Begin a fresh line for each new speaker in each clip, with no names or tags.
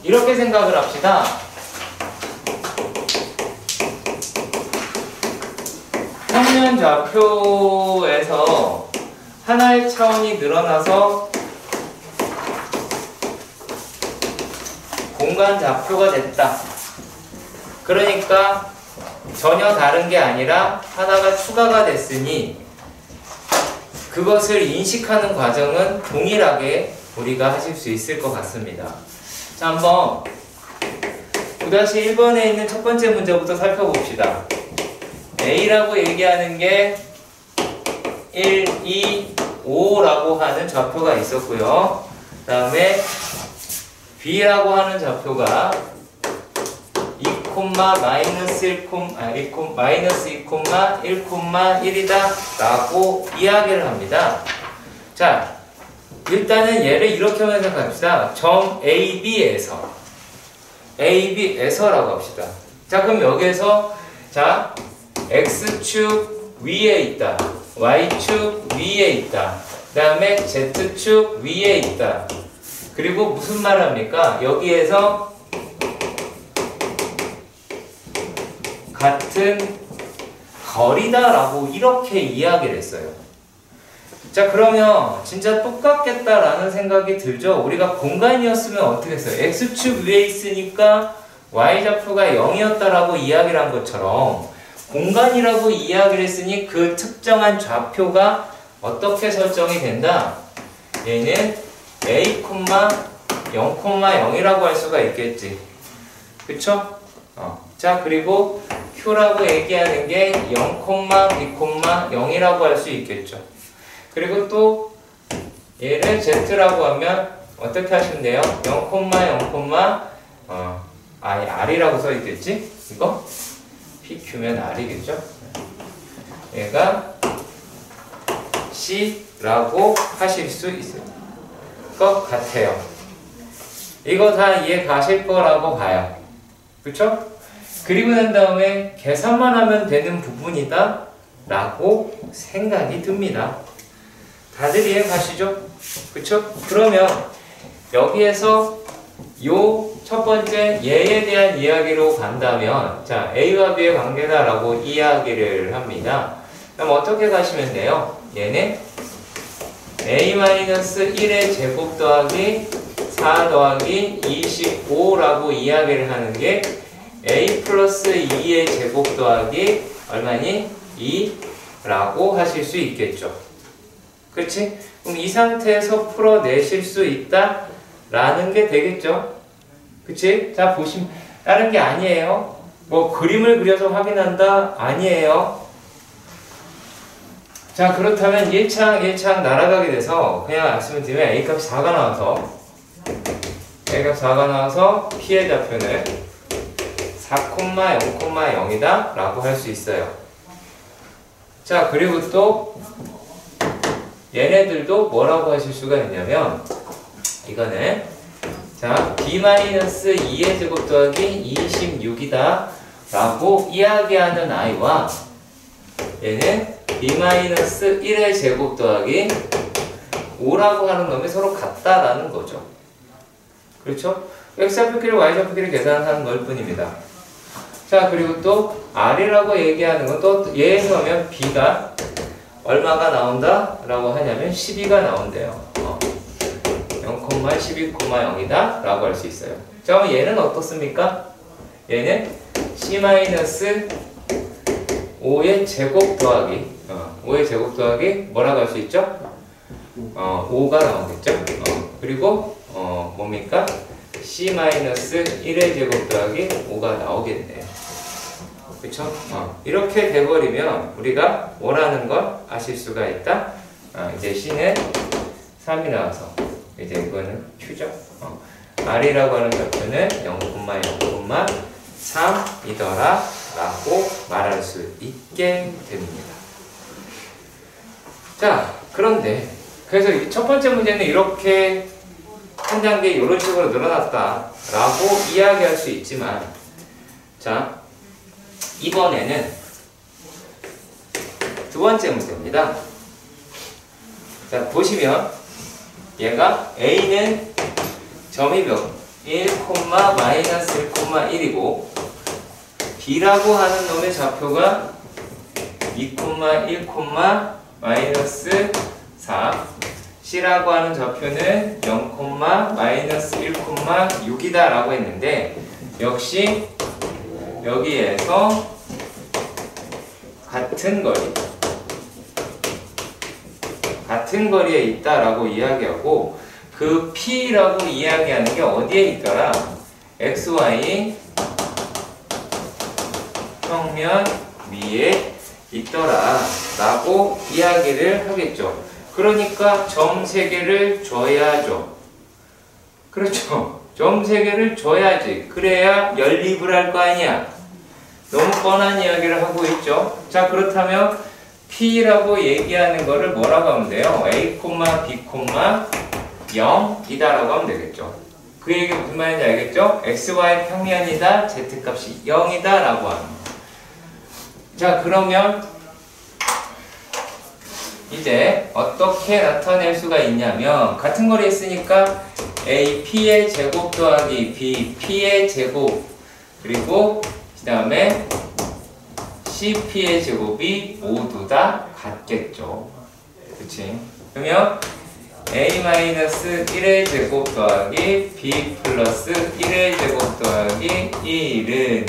이렇게 생각을 합시다. 평면 좌표에서 하나의 차원이 늘어나서 공간 좌표가 됐다. 그러니까 전혀 다른 게 아니라 하나가 추가가 됐으니 그것을 인식하는 과정은 동일하게 우리가 하실 수 있을 것 같습니다. 자, 한번 9-1번에 있는 첫 번째 문제부터 살펴봅시다. A라고 얘기하는 게 1, 2, 5라고 하는 좌표가 있었고요. 그 다음에 B라고 하는 좌표가 2, 마이너스 2, 1,1이다 라고 이야기를 합니다. 자, 일단은 얘를 이렇게 한번 생각합시다. 점 AB에서라고 합시다. 자, 그럼 여기에서 자, X축 위에 있다, Y축 위에 있다, 그 다음에 Z축 위에 있다. 그리고 무슨 말 합니까? 여기에서 같은 거리다라고 이렇게 이야기를 했어요. 자, 그러면 진짜 똑같겠다라는 생각이 들죠? 우리가 공간이었으면 어떻게 했어요? X축 위에 있으니까 Y좌표가 0이었다라고 이야기를 한 것처럼 공간이라고 이야기를 했으니 그 특정한 좌표가 어떻게 설정이 된다? 얘는 A, 0,0이라고 할 수가 있겠지. 그쵸? 자, 그리고 Q라고 얘기하는 게 0, B,0이라고 할 수 있겠죠. 그리고 또 얘를 Z라고 하면 어떻게 하시면 돼요? 0, R이라고 써 있겠지? 이거? PQ면 R이겠죠? 얘가 C라고 하실 수 있을 것 같아요. 이거 다 이해 가실 거라고 봐요. 그쵸? 그리고 난 다음에 계산만 하면 되는 부분이다 라고 생각이 듭니다. 다들 이해 가시죠? 그쵸? 그러면 여기에서 요 첫 번째 얘에 대한 이야기로 간다면 자, A와 B의 관계다 라고 이야기를 합니다. 그럼 어떻게 가시면 돼요? 얘는 A-1의 제곱 더하기 4 더하기 25라고 이야기를 하는 게 A 플러스 2의 제곱 더하기 얼마니? 2라고 하실 수 있겠죠. 그렇지? 그럼 이 상태에서 풀어내실 수 있다? 라는 게 되겠죠. 그치? 자, 보시면 다른 게 아니에요. 뭐 그림을 그려서 확인한다? 아니에요. 자, 그렇다면 1창 날아가게 돼서 그냥 말씀드리면 A값 4가 나와서 P의 좌표는 4,0,0이다 라고 할 수 있어요. 자, 그리고 또 얘네들도 뭐라고 하실 수가 있냐면 이거는 자, B-2의 제곱 더하기 26이다 라고 이야기하는 아이와 얘는 B-1의 제곱 더하기 5라고 하는 놈이 서로 같다라는 거죠. 그렇죠? X좌표끼리 Y좌표끼리 계산하는 걸 뿐입니다. 자, 그리고 또 R이라고 얘기하는 건 또 얘에 넣으면 B가 얼마가 나온다? 라고 하냐면 12가 나온대요. 0,12,0이다 라고 할 수 있어요. 자, 그럼 얘는 어떻습니까? 얘는 C-5의 제곱 더하기 5의 제곱 더하기 뭐라고 할 수 있죠? 5가 나오겠죠? 그리고 뭡니까? C-1의 제곱 더하기 5가 나오겠네요. 그쵸? 이렇게 돼버리면 우리가 원하는 걸 아실 수가 있다. 이제 C는 3이 나와서 이제 이거는 Q죠. R이라고 하는 좌표는 0,0,3이더라 라고 말할 수 있게 됩니다. 자, 그런데 그래서 이 첫 번째 문제는 이렇게 한 단계 이런 식으로 늘어났다 라고 이야기할 수 있지만 자, 이번에는 두 번째 문제입니다. 자, 보시면 얘가 A는 점이 몇 1, 마이너스 1,1이고 B라고 하는 놈의 좌표가 2, 1, 마이너스 4 C라고 하는 좌표는 0, 마이너스 1,6이다 라고 했는데 역시 여기에서 같은 거리에 있다라고 이야기하고 그 P라고 이야기하는 게 어디에 있더라? XY 평면 위에 있더라 라고 이야기를 하겠죠. 그러니까 점 3개를 줘야죠. 그렇죠. 점 3개를 줘야지. 그래야 연립을 할 거 아니야. 너무 뻔한 이야기를 하고 있죠. 자, 그렇다면 P라고 얘기하는 거를 뭐라고 하면 돼요? A, B, 0이다 라고 하면 되겠죠. 그 얘기 무슨 말인지 알겠죠? XY 평면이다, Z값이 0이다 라고 하는 거. 자, 그러면 이제 어떻게 나타낼 수가 있냐면 같은 거리 했으니까 A, P의 제곱 더하기 B, P의 제곱 그리고 그 다음에 CP의 제곱이 모두 다 같겠죠. 그치? 그러면 A-1의 제곱 더하기 B 플러스 1의 제곱 더하기 1은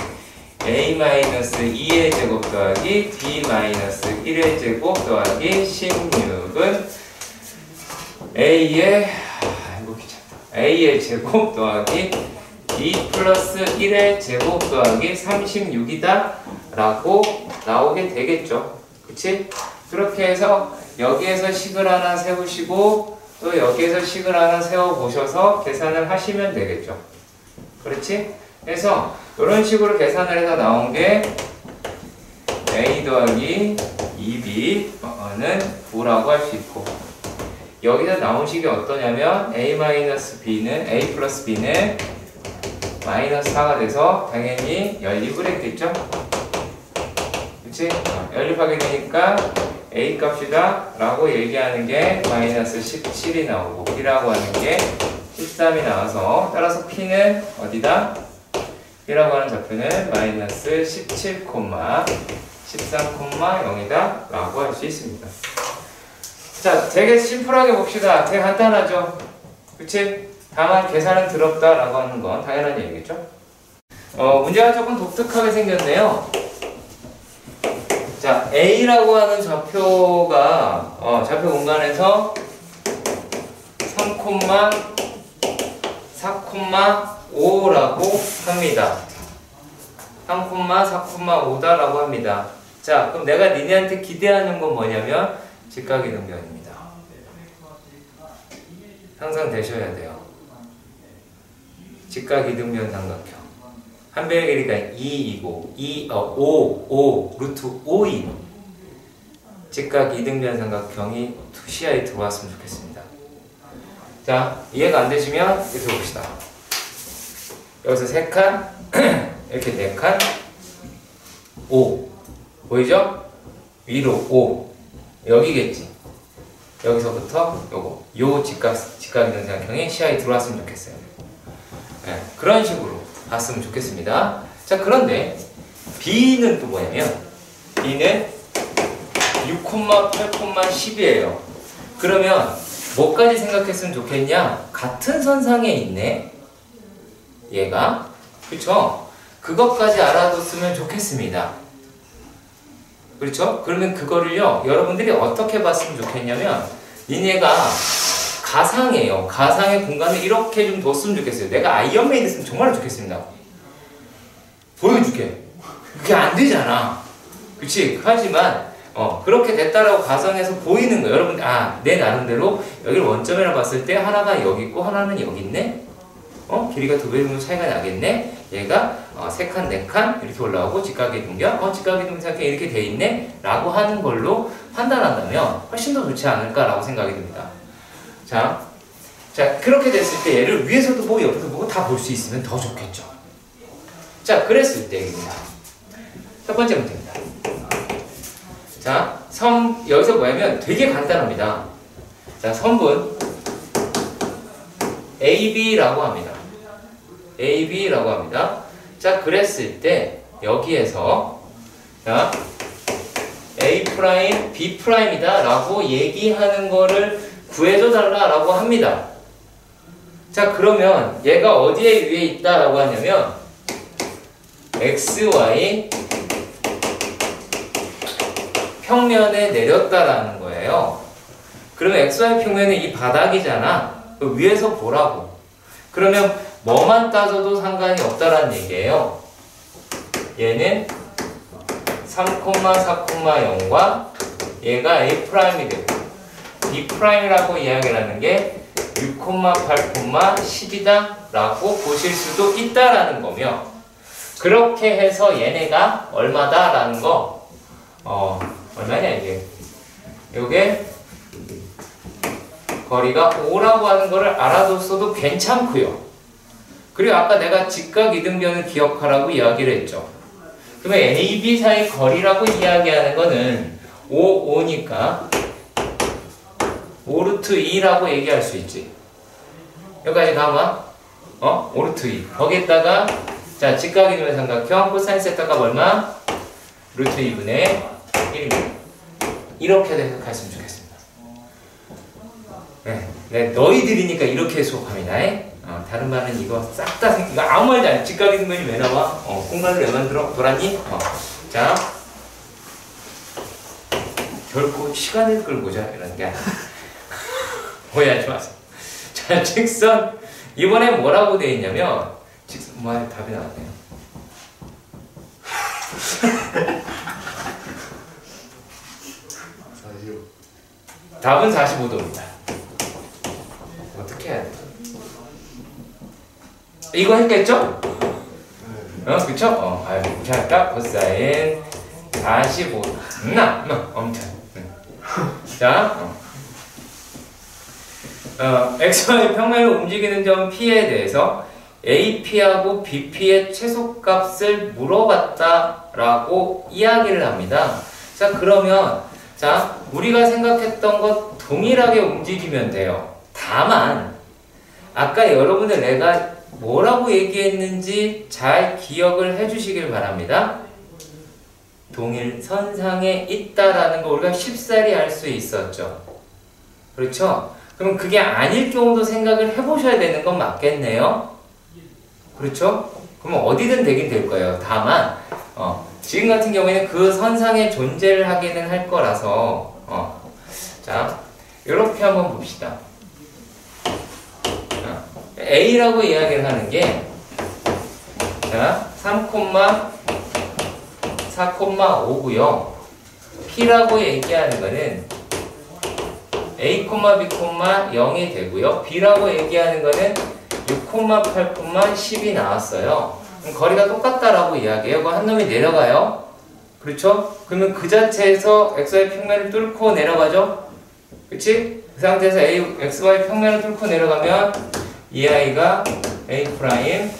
A-2의 제곱 더하기 B-1의 제곱 더하기 16은 A의 제곱 더하기 B 플러스 1의 제곱 더하기 36이다 라고 나오게 되겠죠. 그치? 그렇게 해서 여기에서 식을 하나 세우시고 또 여기에서 식을 하나 세워보셔서 계산을 하시면 되겠죠. 그렇지? 그래서 이런 식으로 계산을 해서 나온 게 A 더하기 2B는 9라고 할 수 있고 여기서 나온 식이 어떠냐면 A 플러스 B는 마이너스 4가 돼서 당연히 연립을 했겠죠? 그치? 연립하게 되니까 A 값이다 라고 얘기하는 게 마이너스 17이 나오고 B라고 하는 게 13이 나와서 따라서 P는 어디다? P라고 하는 좌표는 마이너스 17, 13,0이다 라고 할 수 있습니다. 자, 되게 심플하게 봅시다. 되게 간단하죠? 그치? 다만 계산은 더럽다 라고 하는 건 당연한 얘기겠죠? 문제가 조금 독특하게 생겼네요. 자, A라고 하는 좌표가 좌표 공간에서 3,4,5라고 합니다. 3,4,5다라고 합니다. 자, 그럼 내가 니네한테 기대하는 건 뭐냐면 직각이동변입니다. 항상 되셔야 돼요. 직각이등변 삼각형. 한 변의 길이가 2이고 5 루트 5인 직각이등변 삼각형이 시야에 들어왔으면 좋겠습니다. 자, 이해가 안 되시면 이렇게 봅시다. 여기서 3칸 이렇게 4칸 5 보이죠? 위로 5 여기겠지. 여기서부터 요 직각이등변 삼각형이 시야에 들어왔으면 좋겠어요. 네, 그런 식으로 봤으면 좋겠습니다. 자, 그런데 B는 또 뭐냐면 B는 6, 8, 10이에요. 그러면 뭐까지 생각했으면 좋겠냐? 같은 선상에 있네. 얘가. 그쵸? 그것까지 알아뒀으면 좋겠습니다. 그렇죠? 그러면 그거를요, 여러분들이 어떻게 봤으면 좋겠냐면 니네가 가상이에요. 가상의 공간을 이렇게 좀 뒀으면 좋겠어요. 내가 아이언맨이 됐으면 정말 좋겠습니다. 보여줄게. 그게 안 되잖아. 그치? 하지만 그렇게 됐다라고 가정해서 보이는 거예요. 여러분, 내 나름대로 여기를 원점이라고 봤을 때 하나가 여기 있고 하나는 여기 있네? 길이가 2배 정도 차이가 나겠네? 얘가 3칸, 4칸 이렇게 올라오고 직각이동변, 직각이동변 이렇게 돼 있네? 라고 하는 걸로 판단한다면 훨씬 더 좋지 않을까라고 생각이 듭니다. 자, 그렇게 됐을 때 얘를 위에서도 보고 옆에서 보고 다 볼 수 있으면 더 좋겠죠. 자, 그랬을 때입니다. 첫 번째 문제입니다. 자, 여기서 뭐냐면 되게 간단합니다. 자, 선분 AB라고 합니다. AB라고 합니다. 자, 그랬을 때 여기에서 자, A 프라임, B 프라임이다 라고 얘기하는 거를 구해줘 달라라고 합니다. 자, 그러면 얘가 어디에 위에 있다라고 하냐면 XY 평면에 내렸다라는 거예요. 그러면 XY 평면은 이 바닥이잖아. 위에서 보라고. 그러면 뭐만 따져도 상관이 없다라는 얘기예요. 얘는 3,4,0과 얘가 A'이 되고 B'이라고 이야기를 하는 게 6,8,10이다 라고 보실 수도 있다라는 거며, 그렇게 해서 얘네가 얼마다 라는 거 얼마냐 이게 요게 거리가 5라고 하는 거를 알아뒀어도 괜찮고요. 그리고 아까 내가 직각 이등변을 기억하라고 이야기를 했죠. 그러면 A, B 사이 거리라고 이야기하는 거는 5, 5니까 5루트 2라고 얘기할 수 있지. 여기까지 가마 5루트 2 거기에다가 자, 직각 이등변 삼각형 코사인 세타 값 얼마? 루트 2분의 1입니다. 이렇게 해석했으면 좋겠습니다. 네, 너희들이니까 이렇게 수업합니다. 다른 말은 이거 싹 다 이거 아무 말도 안 해. 직각 이등변이 왜 나와? 공간을 왜 만들어? 돌았니? 자, 결코 시간을 끌고자 이런 게 아니야. 오해하지 마세요. 자, 직선 이번에 뭐라고 되어 있냐면 직선 답이 나왔네요. 답은 45도입니다. 어떻게 해야 돼? 이거 했겠죠? 그쵸? 자, 코사인 45도. 엄청. 자, XY 평면을 움직이는 점 P에 대해서 AP하고 BP의 최소값을 물어봤다라고 이야기를 합니다. 자, 그러면 자, 우리가 생각했던 것 동일하게 움직이면 돼요. 다만 아까 여러분들 내가 뭐라고 얘기했는지 잘 기억을 해주시길 바랍니다. 동일선상에 있다라는 거 우리가 쉽사리 알 수 있었죠. 그렇죠? 그럼 그게 아닐 경우도 생각을 해보셔야 되는 건 맞겠네요. 그렇죠? 그러면 어디든 되긴 될 거예요. 다만 지금 같은 경우에는 그 선상에 존재를 하기는 할 거라서 자, 이렇게 한번 봅시다. A라고 이야기를 하는 게 자, 3,4,5고요. P라고 얘기하는 거는 A, B, 0이 되고요. B라고 얘기하는 거는 6,8,10이 나왔어요. 그럼 거리가 똑같다라고 이야기해요. 그럼 한 놈이 내려가요. 그렇죠? 그러면 그 자체에서 XY 평면을 뚫고 내려가죠? 그치? 그 상태에서 XY 평면을 뚫고 내려가면 이 아이가 A 프라임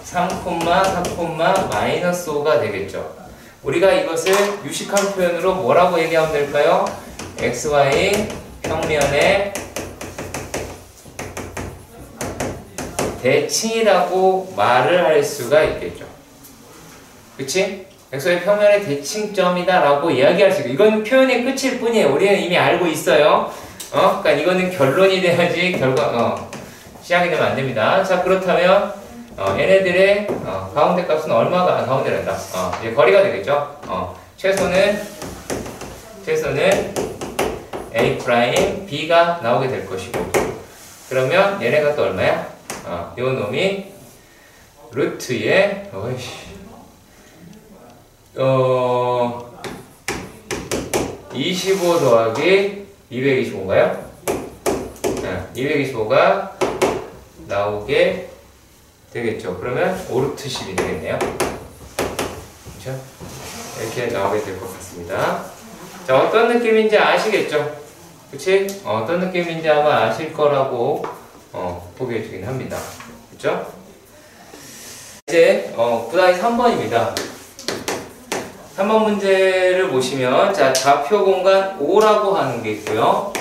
3,4,-5가 되겠죠. 우리가 이것을 유식한 표현으로 뭐라고 얘기하면 될까요? XY 평면의 대칭이라고 말을 할 수가 있겠죠. 그치? XY 평면의 대칭점이다 라고 이야기할 수 있고, 이건 표현의 끝일 뿐이에요. 우리는 이미 알고 있어요. 그러니까 이거는 결론이 돼야지 시작이 되면 안 됩니다. 자, 그렇다면 얘네들의 가운데 값은 얼마가 가운데란다. 이제 거리가 되겠죠. 최소는 A 프라임 B가 나오게 될 것이고, 그러면 얘네가 또 얼마야? 요 놈이 루트에 25 더하기 225인가요? 225가 나오게 되겠죠. 그러면 5루트 10이 되겠네요. 그렇죠? 이렇게 나오게 될 것 같습니다. 자, 어떤 느낌인지 아시겠죠? 그치? 어떤 느낌인지 아마 아실 거라고 보여주긴 합니다. 그쵸? 이제 그 다음에 3번입니다. 3번 문제를 보시면 자, 좌표 공간 5라고 하는 게 있고요.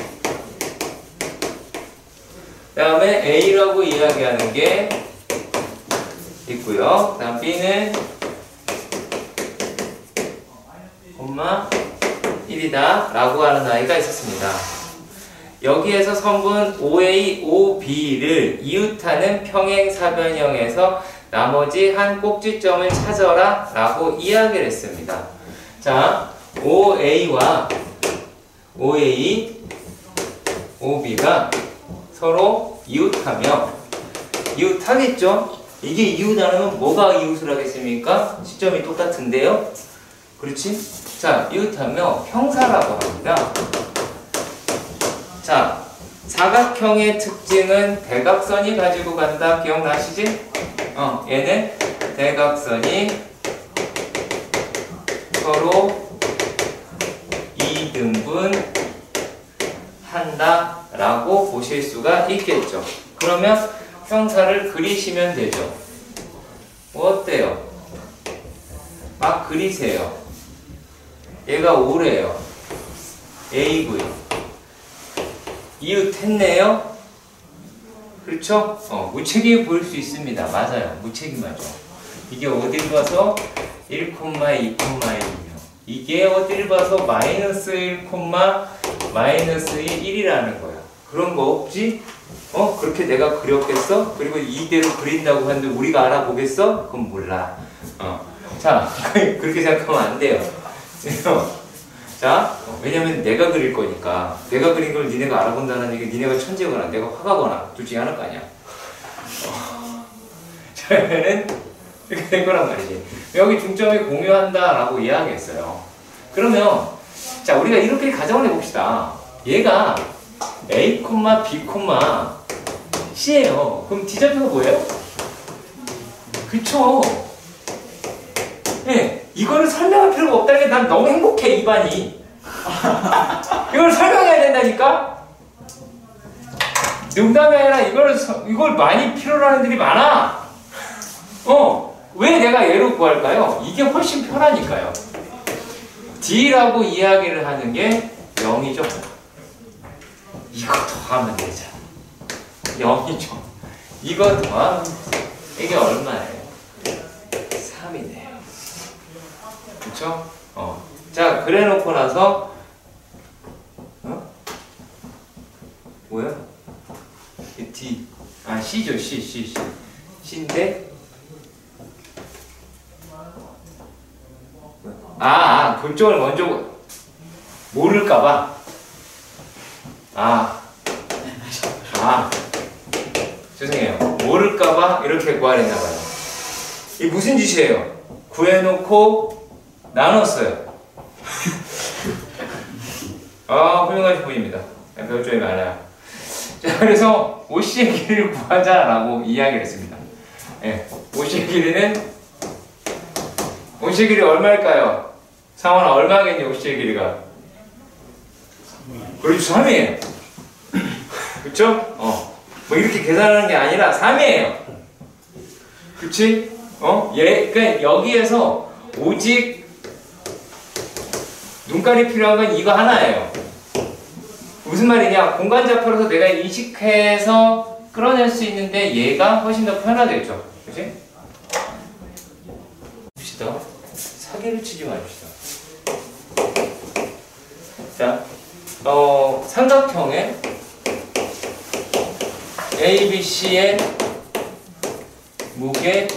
그 다음에 A라고 이야기하는 게 있고요. 그 다음 B는 콤마 1이다 라고 하는 아이가 있었습니다. 여기에서 성분 OA, OB를 이웃하는 평행사변형에서 나머지 한 꼭지점을 찾아라 라고 이야기를 했습니다. 자, OA와 OA, OB가 서로 이웃하며 이웃하겠죠? 이게 이웃하면 뭐가 이웃을 하겠습니까? 시점이 똑같은데요? 그렇지? 자, 이웃하며 형사라고 합니다. 자, 사각형의 특징은 대각선이 가지고 간다. 기억나시지? 얘는 대각선이 서로 이등분 한다 라고 보실 수가 있겠죠. 그러면 형사를 그리시면 되죠. 뭐 어때요? 막 그리세요. 얘가 5래요. A고요. 이웃했네요? 그렇죠? 무책임해 보일 수 있습니다. 맞아요. 무책임하죠. 이게 어딜 봐서 1, 2, 1이며 이게 어딜 봐서 마이너스 1, 마이너스 1이라는 거야. 그런 거 없지? 그렇게 내가 그렸겠어? 그리고 이대로 그린다고 하는데 우리가 알아보겠어? 그건 몰라. 자, 그렇게 생각하면 안 돼요. 자, 왜냐면 내가 그릴 거니까. 내가 그린 걸 니네가 알아본다는 얘기, 니네가 천재거나 내가 화가거나 둘 중에 하나일 거 아니야. 자, 얘는 이렇게 된 거란 말이지. 여기 중점이 공유한다라고 이야기했어요. 그러면, 자, 우리가 이렇게 가정을 해봅시다. 얘가 A, B, C예요. 그럼 D좌표가 뭐예요? 그쵸? 네, 이거를 설명할 필요가 없다는 게 난 너무 행복해, 입안이. 이걸 설명해야 된다니까? 농담이 아니라 이걸 많이 필요로 하는 들이 많아. 왜 내가 얘로 구할까요? 이게 훨씬 편하니까요. D라고 이야기를 하는 게 0이죠. 이거 더하면 되잖아. 0이죠. 이거 더하면 이게 얼마예요? 3이네요. 그쵸? 자, 그래 놓고 나서, 뭐야? D. C죠, C. C인데, 그쪽을 먼저 모를까봐. 죄송해요. 모를까봐 이렇게 구하랬나봐요. 이게 무슨 짓이에요? 구해놓고 나눴어요. 훌륭하신 분입니다. 배울 점이 많아요. 자, 그래서 OC의 길이를 구하자라고 이야기를 했습니다. OC의 길이 얼마일까요? 상원아, 얼마겠니, OC의 길이가? 그렇죠, 3이에요. 그쵸? 뭐 이렇게 계산하는 게 아니라 3이에요. 그치? 그러니까 여기에서 오직 눈깔이 필요한 건 이거 하나예요. 무슨 말이냐? 공간좌표로서 내가 인식해서 끌어낼 수 있는데 얘가 훨씬 더 편하겠죠. 그치? 봅시다. 사기를 치지 맙시다. 자, 삼각형의 ABC의 무게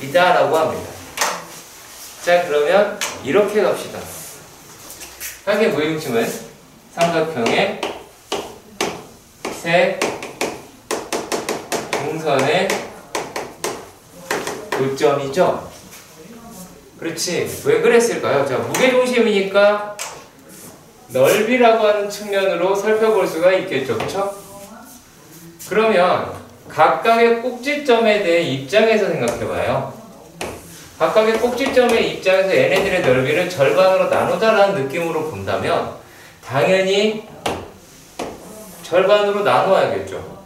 중심이다라고 합니다. 자, 그러면 이렇게 갑시다. 각의 무게중심은 삼각형의 세 동선의 교점이죠. 그렇지. 왜 그랬을까요? 자, 무게중심이니까 넓이라고 하는 측면으로 살펴볼 수가 있겠죠. 그쵸? 그러면 각각의 꼭지점에 대해 입장에서 생각해봐요. 각각의 꼭지점의 입장에서 얘네들의 넓이를 절반으로 나누자라는 느낌으로 본다면 당연히 절반으로 나누어야겠죠.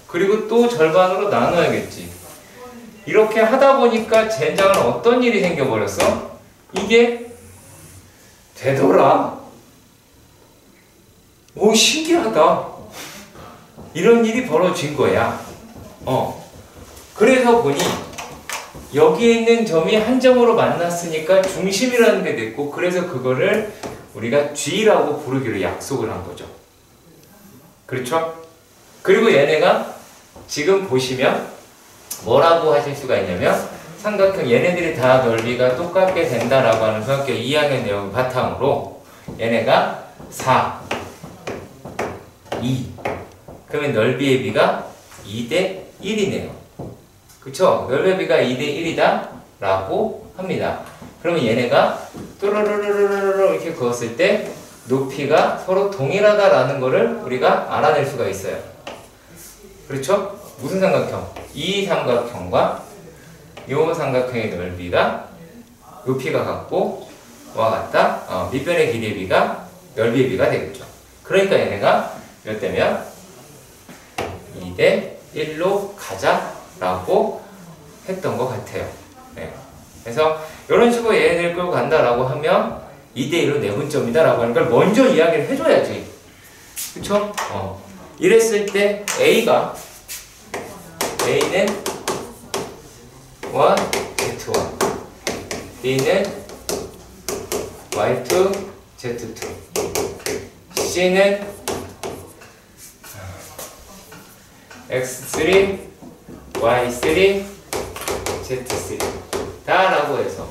그리고 또 절반으로 나누어야겠지. 이렇게 하다 보니까 젠장은 어떤 일이 생겨버렸어? 이게 되더라. 오, 신기하다. 이런 일이 벌어진 거야. 그래서 보니 여기에 있는 점이 한 점으로 만났으니까 중심이라는 게 됐고, 그래서 그거를 우리가 G라고 부르기로 약속을 한 거죠. 그렇죠? 그리고 얘네가 지금 보시면 뭐라고 하실 수가 있냐면, 삼각형 얘네들이 다 넓이가 똑같게 된다라고 하는 중학교 2학년 내용 바탕으로 얘네가 4, 2, 그러면 넓이의 비가 2대 1이네요. 그쵸? 넓이의 비가 2대 1이다 라고 합니다. 그러면 얘네가 또르르르르르 이렇게 그었을 때 높이가 서로 동일하다라는 거를 우리가 알아낼 수가 있어요. 그렇죠? 무슨 삼각형? 이 삼각형과 이 삼각형의 넓이가 높이가 같고 와 같다. 밑변의 길이의 비가 넓이의 비가 되겠죠. 그러니까 얘네가 몇 대면 2대 1로 가자라고 했던 것 같아요. 네. 그래서 이런 식으로 얘네를 끌고 간다라고 하면 2대 1로 내분점이다라고 하는 걸 먼저 이야기를 해줘야지. 그쵸? 이랬을 때 A는 Y, Z1, B는 Y2, Z2, C는 X3, Y3, Z3 다라고 해서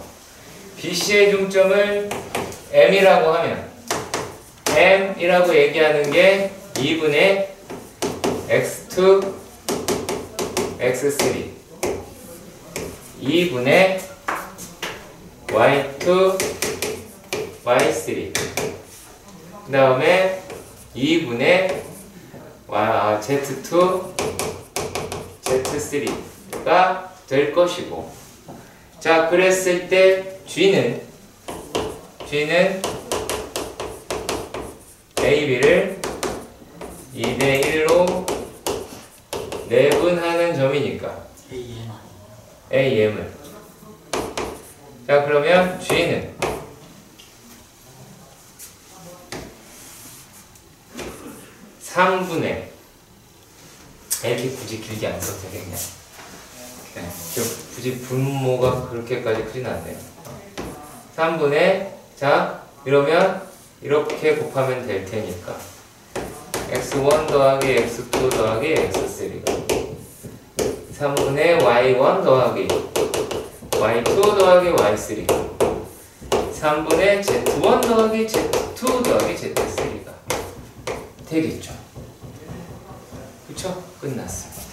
BC의 중점을 M이라고 하면 M이라고 얘기하는 게 2분의 X2, X3 2분의 Y2, Y3 그 다음에 2분의 Z2, Z3가 될 것이고, 자 그랬을 때 G는 AB를 2대 1로 내분하는 점이니까 AM을. 자 그러면 G는 (3분의) 이렇게 굳이 길게 안 써도 되겠냐. 네, 굳이 분모가 그렇게까지 크진 않네요. 3분의 자 이러면 이렇게 곱하면 될 테니까 x1 더하기 x2 더하기 x3가 3분의 y1 더하기 y2 더하기 y3가 3분의 z1 더하기 z2 더하기 z3가 되겠죠. 그쵸? 끝났습니다.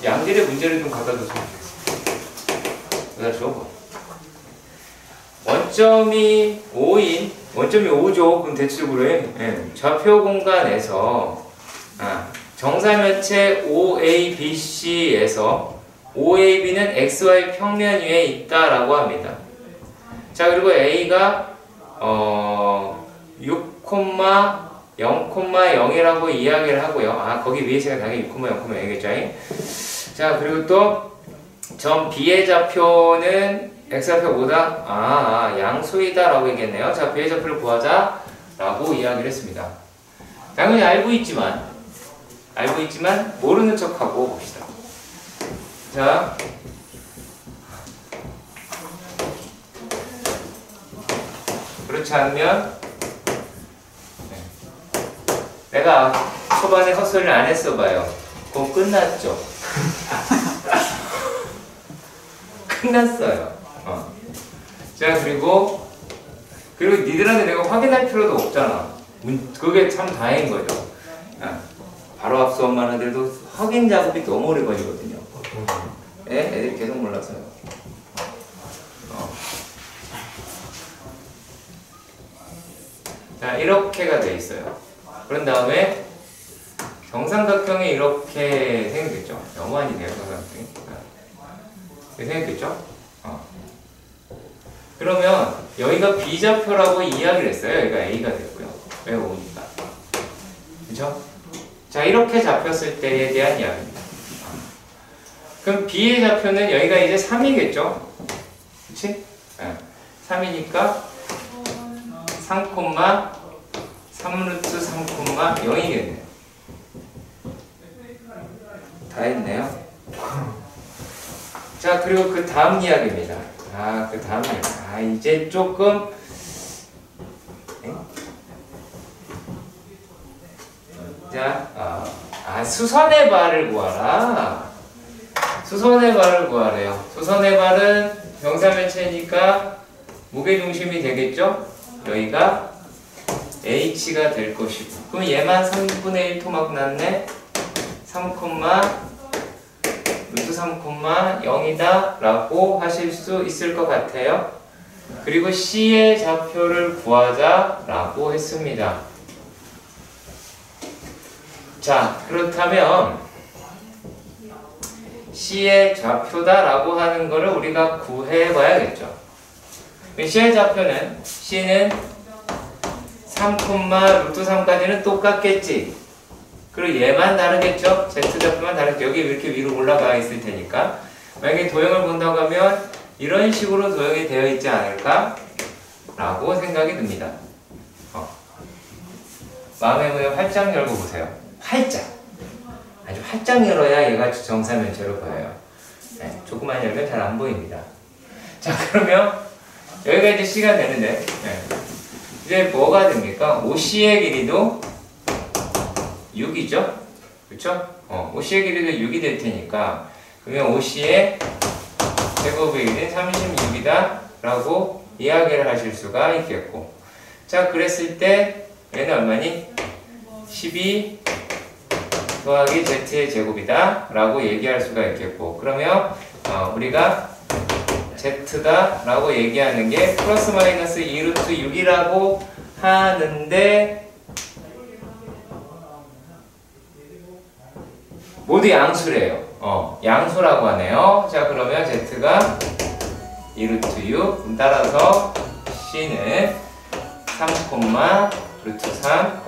양질의 문제를 좀 갖다 줬으면 좋겠습니다. 그다음 줘. 원점이 5인, 원점이 5죠. 그럼 대체적으로 좌표 공간에서 정사면체 OABC에서 OAB는 XY 평면 위에 있다라고 합니다. 자 그리고 A가 6,0,0이라고 이야기를 하고요. 거기 위에 제가 당연히 6,0,0이겠죠. 자 그리고 또 점 B의 좌표는 X좌표보다 양수이다 라고 얘기했네요. 자 B의 좌표를 구하자 라고 이야기를 했습니다. 당연히 알고 있지만 모르는 척하고 봅시다. 자 그렇지 않으면 내가 초반에 헛소리를 안 했어 봐요. 그거 끝났죠. 끝났어요. 자 그리고 니들한테 내가 확인할 필요도 없잖아. 그게 참 다행인 거죠. 바로 앞수업만 하더라도 확인 작업이 너무 오래 걸리거든요. 애들이 계속 몰라서요. 자 이렇게가 돼 있어요. 그런 다음에 정삼각형이 이렇게 생겼죠. 너무 아니네요. 정삼각형이 이렇게 생겼죠. 그러면 여기가 B좌표라고 이야기를 했어요. 여기가 A가 됐고요. 왜 5니까. 그쵸? 자 이렇게 잡혔을 때에 대한 이야기입니다. 그럼 B의 좌표는 여기가 이제 3이겠죠? 그치? 3이니까 3, 3루트 3,0이겠네요. 했네요. 자, 그리고 그 다음 이야기입니다. 그 다음 이야기. 이제 조금 자, 수선의 발을 구하라. 수선의 발을 구하래요. 수선의 발은 병사면체니까 무게중심이 되겠죠? 여기가 H가 될 것이고, 그럼 얘만 3분의 1 토막 났네? 3, 루트 3, 0이다 라고 하실 수 있을 것 같아요. 그리고 C의 좌표를 구하자 라고 했습니다. 자, 그렇다면 C의 좌표다 라고 하는 거를 우리가 구해 봐야겠죠. C의 좌표는 C는 3, 루트 3까지는 똑같겠지. 그리고 얘만 다르겠죠? Z 좌표만 다르겠죠. 여기 이렇게 위로 올라가 있을 테니까. 만약에 도형을 본다고 하면 이런 식으로 도형이 되어 있지 않을까? 라고 생각이 듭니다. 마음의 문을 활짝 열고 보세요. 활짝! 아주 활짝 열어야 얘가 정사면체로 보여요. 네, 조금만 열면 잘 안 보입니다. 자, 그러면 여기가 이제 C가 되는데, 이제 뭐가 됩니까? OC의 길이도 6이죠? 그쵸? OC의 길이도 6이 될 테니까, 그러면 OC의 제곱의 길이는 36이다 라고 이야기를 하실 수가 있겠고, 자, 그랬을 때 얘는 얼마니? 12 더하기 Z의 제곱이다 라고 얘기할 수가 있겠고, 그러면 우리가 Z다 라고 얘기하는 게 플러스 마이너스 2루트 6이라고 하는데 모두 양수래요. 양수라고 하네요. 자, 그러면 Z가 2루트 6, 따라서 C는 3, 루트 3,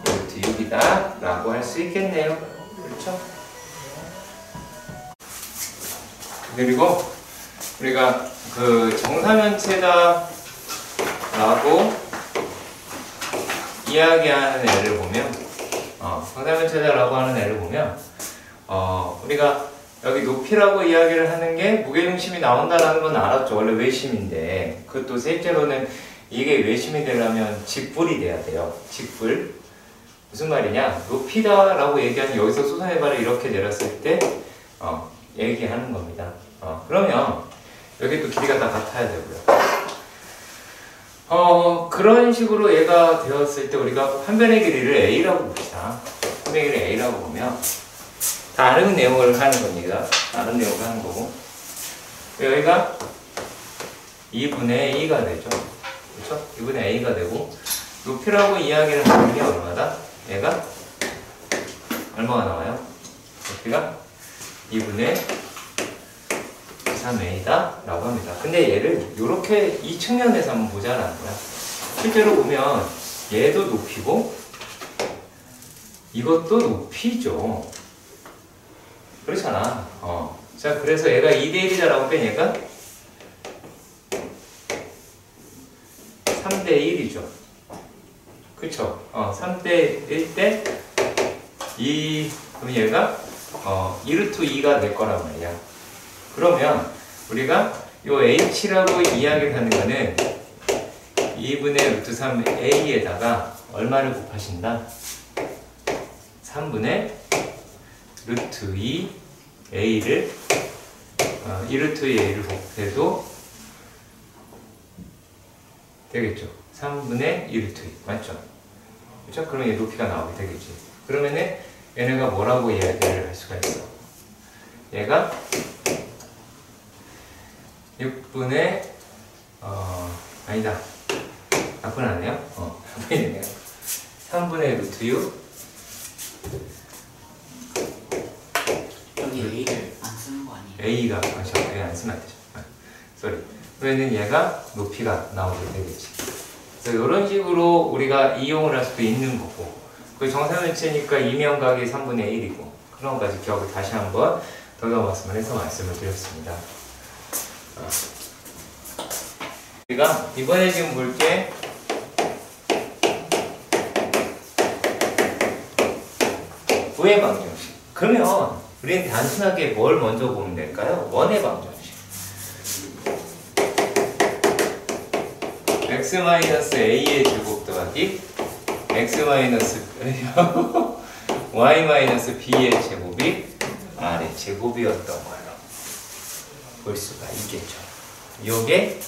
루트 6이다 라고 할 수 있겠네요. 그렇죠? 그리고 우리가 그 정사면체다 라고 이야기하는 애를 보면, 정사면체다 라고 하는 애를 보면, 우리가 여기 높이라고 이야기를 하는 게 무게중심이 나온다라는 건 알았죠. 원래 외심인데, 그것도 셋째로는 이게 외심이 되려면 직불이 돼야 돼요. 직불. 무슨 말이냐? 높이다 라고 얘기하는, 여기서 수선의 발을 이렇게 내렸을 때 얘기하는 겁니다. 그러면 여기 또 길이가 다 같아야 되고요. 그런 식으로 얘가 되었을 때 우리가 한 변의 길이를 A라고 봅시다. 한 변의 길이를 A라고 보면 다른 내용을 하는 겁니다. 다른 내용을 하는 거고, 여기가 2분의 A가 되죠. 그렇죠? 2분의 A가 되고, 높이라고 이야기를 하는 게 얼마다? 얘가 얼마가 나와요? 높이가 2분의 3A다 라고 합니다. 근데 얘를 이렇게 이 측면에서 한번 보자라는 거야. 실제로 보면 얘도 높이고 이것도 높이죠. 그렇잖아. 자, 그래서 얘가 2대1이다 라고 빼면 얘가 3대1이죠. 그쵸? 3대1 때 그럼 얘가 2루트 2가 될 거란 말이야. 그러면 우리가 요 h라고 이야기를 하는 거는 2분의 루트 3a에다가 얼마를 곱하신다? 3분의 루트 2a를 2루트 2a를 곱해도 되겠죠. 3분의 2루트 2 맞죠? 그렇죠? 그러면 얘 높이가 나오게 되겠지. 그러면은 얘네가 뭐라고 이야기를 할 수가 있어? 얘가 6분의 아니다. 나쁜 아니에요? 나쁜이 되네요. 3분의 루트 6
여기 A를 안 쓰는 거 아니에요?
A가 A 안 쓰면 안 되죠. 쏘리. 그러면 얘가 높이가 나오게 되겠지. 그래서 이런 식으로 우리가 이용을 할 수도 있는 거고, 그 정사면체니까 이면각이 3분의 1이고, 그런 것까지 기억을 다시 한번 더듬었으면 해서 말씀을 드렸습니다. 우리가 이번에 지금 볼 게 부의 방정식. 그러면 우리는 단순하게 뭘 먼저 보면 될까요? 원의 방정식. x-a의 제곱 더하기 y-b의 제곱이 r의 제곱이었던 걸로 볼 수가 있겠죠. 요게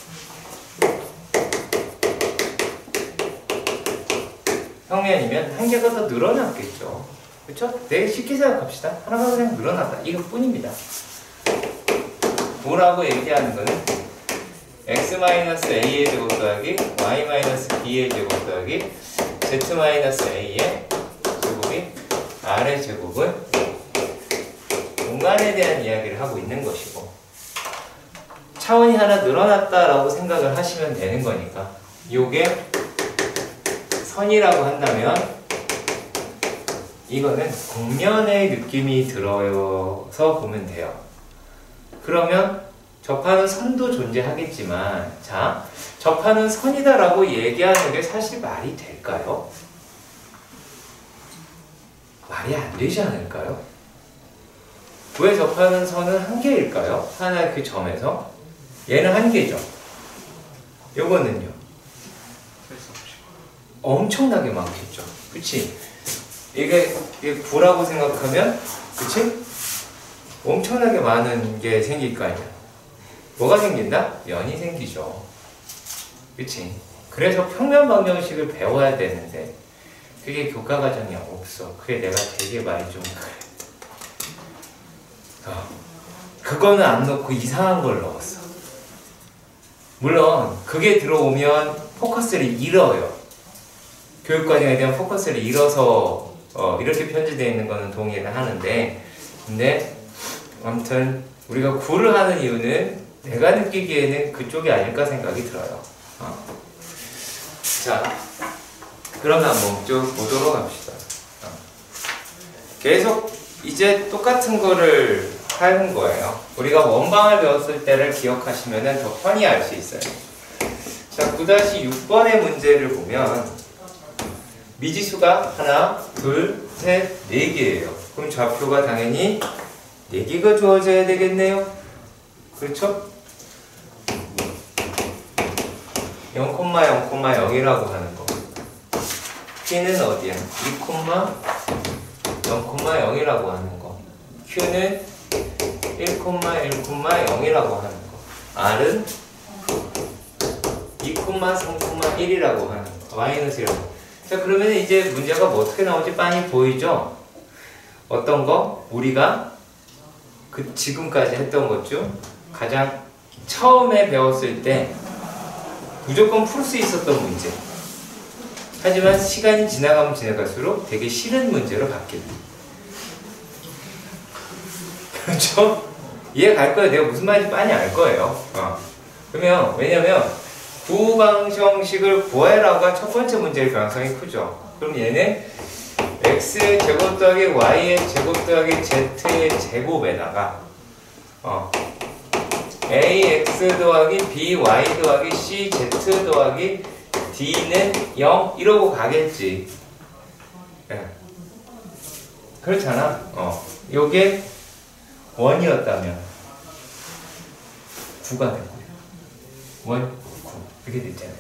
평면이면 한 개가 더 늘어났겠죠. 그렇죠? 되게 쉽게 생각합시다. 하나가 그냥 늘어났다. 이것뿐입니다. 뭐라고 얘기하는 거는 x-a의 제곱 더하기 y-b의 제곱 더하기 z-a의 제곱이 r의 제곱은 공간에 대한 이야기를 하고 있는 것이고, 차원이 하나 늘어났다라고 생각을 하시면 되는 거니까, 요게 선이라고 한다면 이거는 곡면의 느낌이 들어서 보면 돼요. 그러면 접하는 선도 존재하겠지만, 자, 접하는 선이다라고 얘기하는 게 사실 말이 될까요? 말이 안 되지 않을까요? 왜 접하는 선은 한 개일까요? 하나의 그 점에서 얘는 한 개죠. 요거는요 엄청나게 많겠죠. 그치? 이게 9라고 생각하면, 그치? 엄청나게 많은 게 생길 거 아니야. 뭐가 생긴다? 면이 생기죠. 그치? 그래서 평면 방정식을 배워야 되는데 그게 교과 과정이 없어. 그게 내가 되게 말이 좀 그래. 그거는 안 넣고 이상한 걸 넣었어. 물론 그게 들어오면 포커스를 잃어요. 교육과정에 대한 포커스를 잃어서 이렇게 편집되어 있는 거는 동의를 하는데, 근데 아무튼 우리가 구를 하는 이유는 내가 느끼기에는 그쪽이 아닐까 생각이 들어요. 자, 그러면 한번 쭉 보도록 합시다. 계속 이제 똑같은 거를 하는 거예요. 우리가 원방을 배웠을 때를 기억하시면 더 편히 알 수 있어요. 자, 9-6번의 문제를 보면 미지수가 하나, 둘, 셋, 네 개예요. 그럼 좌표가 당연히 4개가 주어져야 되겠네요. 그렇죠? 0,0,0이라고 하는 거. P는 어디야? 2,0,0이라고 하는 거. Q는 1,1,0이라고 하는 거. R은 2,3,1이라고 하는 거. 마이너스라고. 자, 그러면 이제 문제가 뭐 어떻게 나올지 빤히 보이죠? 어떤 거? 우리가 지금까지 했던 것 중 가장 처음에 배웠을 때 무조건 풀 수 있었던 문제. 하지만 시간이 지나가면 지나갈수록 되게 싫은 문제로 바뀝니다. 그렇죠? 이해 갈 거예요. 내가 무슨 말인지 빤히 알 거예요. 그러면 왜냐면 부방정식을 구해라가 첫 번째 문제일 가능성이 크죠. 그럼 얘는 x의 제곱 더하기 y의 제곱 더하기 z의 제곱에다가 ax 더하기 by 더하기 cz 더하기 d는 0 이러고 가겠지. 네. 그렇잖아. 요게 1이었다면 9가 되고요. 1, 9 이렇게 됐잖아요.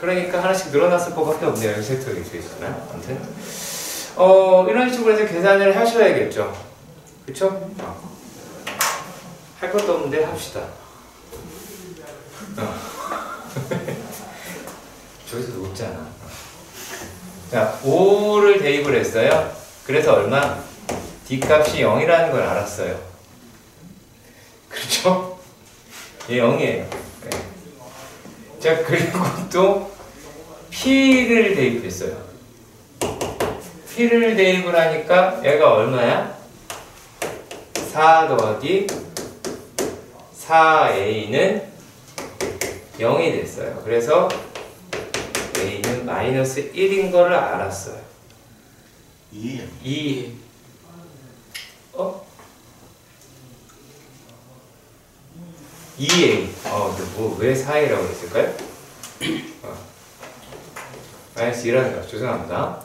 그러니까 하나씩 늘어났을 것밖에 없네요. 여기 섹터가 있잖아요. 아무튼 이런 식으로 해서 계산을 하셔야겠죠. 그쵸? 할 것도 없는데 합시다. 저기서 높잖아. 자, 5를 대입을 했어요. 그래서 얼마? D값이 0이라는 걸 알았어요. 그렇죠? 얘 0이에요. 네. 자, 그리고 또 P를 대입했어요. P를 대입을 하니까 얘가 얼마야? 4 더하기 4A는 0이 됐어요. 그래서 A는 마이너스 1인 거를 알았어요. 2 2A 왜 4A라고 했을까요? 마이너스 2라는 거 죄송합니다.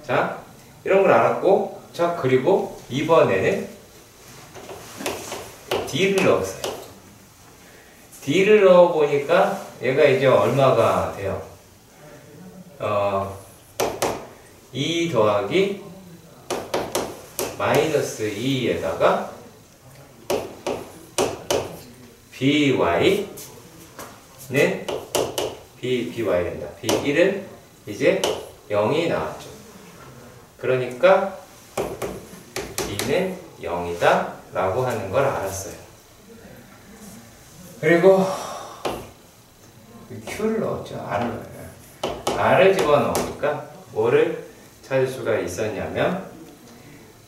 자, 이런 걸 알았고 자, 그리고 이번에는 D를 넣었어요. D를 넣어보니까 얘가 이제 얼마가 돼요? 2 더하기 마이너스 2에다가 by는 by 된다. b1은 이제 0이 나왔죠. 그러니까 b는 0이다 라고 하는 걸 알았어요. 그리고 q를 넣었죠. r을 집어넣으니까 뭐를 찾을 수가 있었냐면,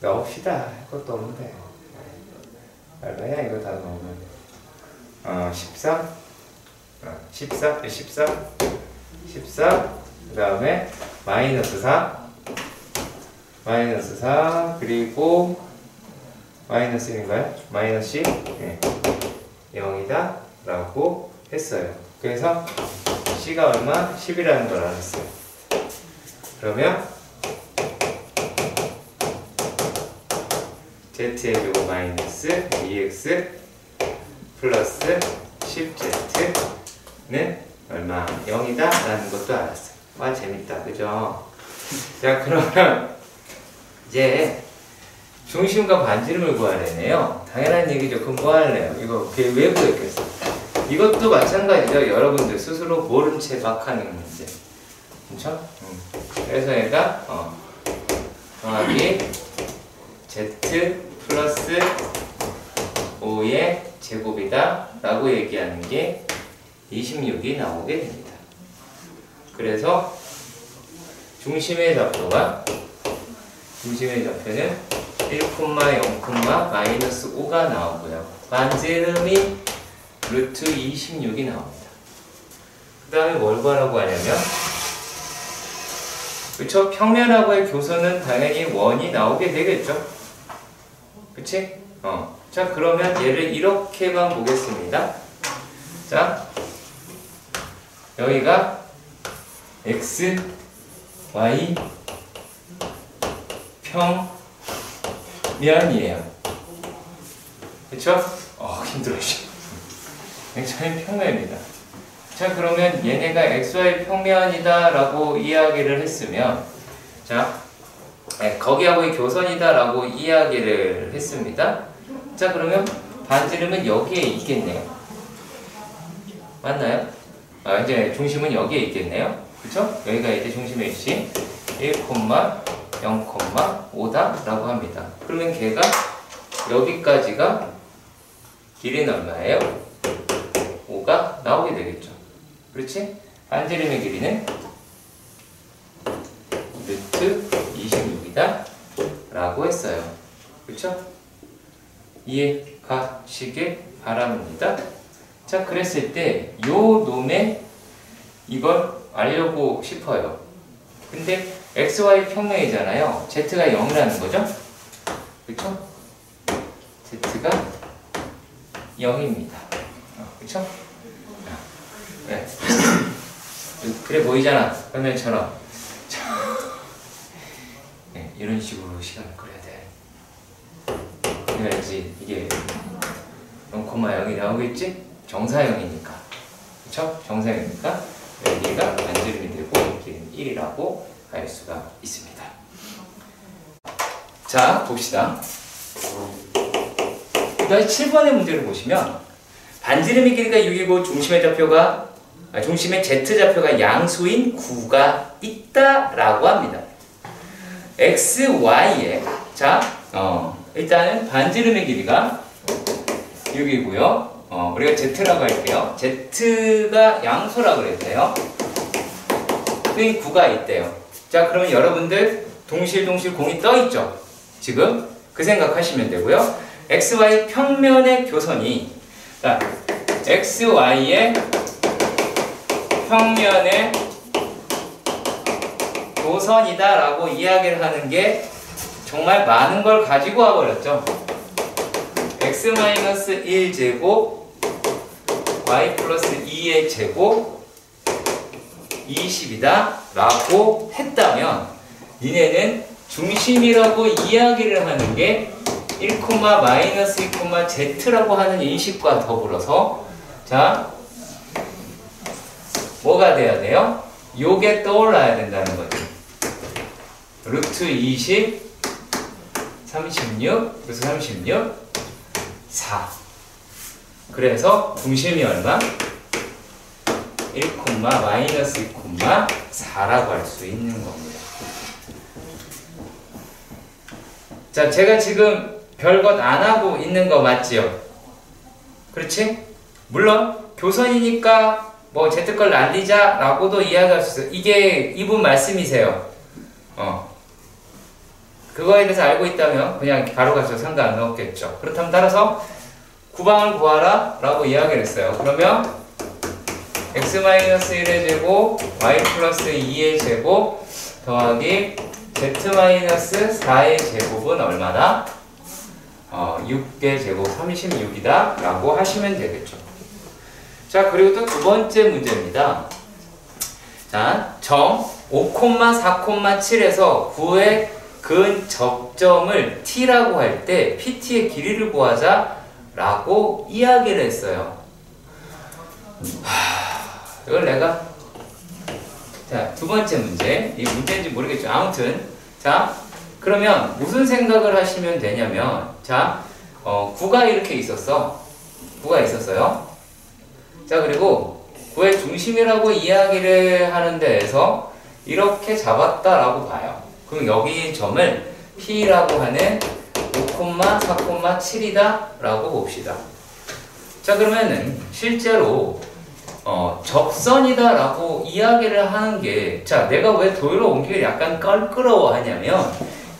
넣읍시다. 할 것도 없는데 얼마야 이거 다 넣으면 14 그 다음에 마이너스 4 그리고 마이너스인가요? 마이너스 10 네. 0이다 라고 했어요. 그래서 C가 얼마? 10이라는 걸 알았어요. 그러면 Z의 제곱 마이너스 2x 플러스 10Z는 얼마? 0이다 라는 것도 알았어요. 와, 재밌다. 그죠? 자, 그러면 이제 중심과 반지름을 구하려네요. 당연한 얘기죠. 그럼 뭐 할래요? 이거 왜 구했겠어? 이것도 마찬가지죠. 여러분들 스스로 모른 채 막 하는 문제. 그쵸? 그래서 얘가 더하기 Z 플러스 5의 제곱이다 라고 얘기하는 게 26이 나오게 됩니다. 그래서 중심의 좌표는 1,0, 마이너스 5가 나오고요. 반지름이 루트 26이 나옵니다. 그 다음에 뭘 구하라고 하냐면, 그쵸? 평면하고의 교선은 당연히 원이 나오게 되겠죠? 그치? 자, 그러면 얘를 이렇게만 보겠습니다. 자, 여기가 x, y 평면이에요. 그쵸? 힘들어. xy 평면입니다. 자, 그러면 얘네가 xy 평면이다 라고 이야기를 했으면, 자, 거기하고의 교선이다 라고 이야기를 했습니다. 자, 그러면 반지름은 여기에 있겠네요. 맞나요? 이제 중심은 여기에 있겠네요. 그쵸? 여기가 이제 중심의 위치 1,0,5다 라고 합니다. 그러면 걔가 여기까지가 길이는 얼마예요? 5가 나오게 되겠죠. 그렇지? 반지름의 길이는 루트 26이다 라고 했어요. 그쵸? 이해 가시길 바랍니다. 자, 그랬을 때 요 놈의 이걸 알려고 싶어요. 근데 xy 평면이잖아요. z가 0이라는 거죠? 그쵸? z가 0입니다. 그쵸? 네. 그래 보이잖아. 평면처럼. 네, 이런 식으로 시간을 끌어야 돼. 그래야지 이게 0,0이 나오겠지? 정사형이니까. 그쵸? 정사형이니까 여기가 반지름이 되고 여기는 1이라고 할 수가 있습니다. 자, 봅시다. 그 다음에 7번의 문제를 보시면 반지름의 길이가 6이고 중심의 Z좌표가 양수인 9가 있다라고 합니다. X, Y에 자, 일단은 반지름의 길이가 6이고요. 우리가 Z라고 할게요. Z가 양수라고 그랬대요. 그게 9가 있대요. 자, 그러면 여러분들 동실 공이 떠있죠? 지금 그 생각하시면 되고요. XY 평면의 교선이, 자, XY의 평면의 교선이다 라고 이야기를 하는 게 정말 많은 걸 가지고 와버렸죠. x-1제곱 y 플러스 2의 제곱 20이다 라고 했다면 니네는 중심이라고 이야기를 하는 게 1, 마이너스 2, z라고 하는 인식과 더불어서 자 뭐가 돼야 돼요? 요게 떠올라야 된다는 거죠. 루트 20, 36, 그래서 36, 4. 그래서 중심이 얼마? 1, 마이너스 2, 4라고 할 수 있는 겁니다. 자, 제가 지금 별것 안 하고 있는 거 맞지요? 그렇지? 물론 교선이니까 뭐 Z걸 날리자 라고도 이야기할 수 있어요. 이게 이분 말씀이세요. 그거에 대해서 알고 있다면 그냥 바로 가서 상관없겠죠. 그렇다면 따라서 구방을 구하라 라고 이야기를 했어요. 그러면 x-1의 제곱 y 플러스 2의 제곱 더하기 z-4의 제곱은 얼마다? 6의 제곱 36이다 라고 하시면 되겠죠. 자, 그리고 또 두 번째 문제입니다. 자, 점 5,4,7에서 9의 근 접점을 t라고 할 때 pt의 길이를 구하자 라고 이야기를 했어요. 이걸 내가 자, 두 번째 문제. 이 문제인지 모르겠죠. 아무튼 자, 그러면 무슨 생각을 하시면 되냐면 자, 9가 이렇게 있었어. 9가 있었어요. 자, 그리고 9의 중심이라고 이야기를 하는 데에서 이렇게 잡았다라고 봐요. 그럼 여기 점을 P라고 하는 5,4,7이다 라고 봅시다. 자, 그러면은 실제로 접선이다 라고 이야기를 하는 게 자, 내가 왜 도요로 옮기기를 약간 껄끄러워 하냐면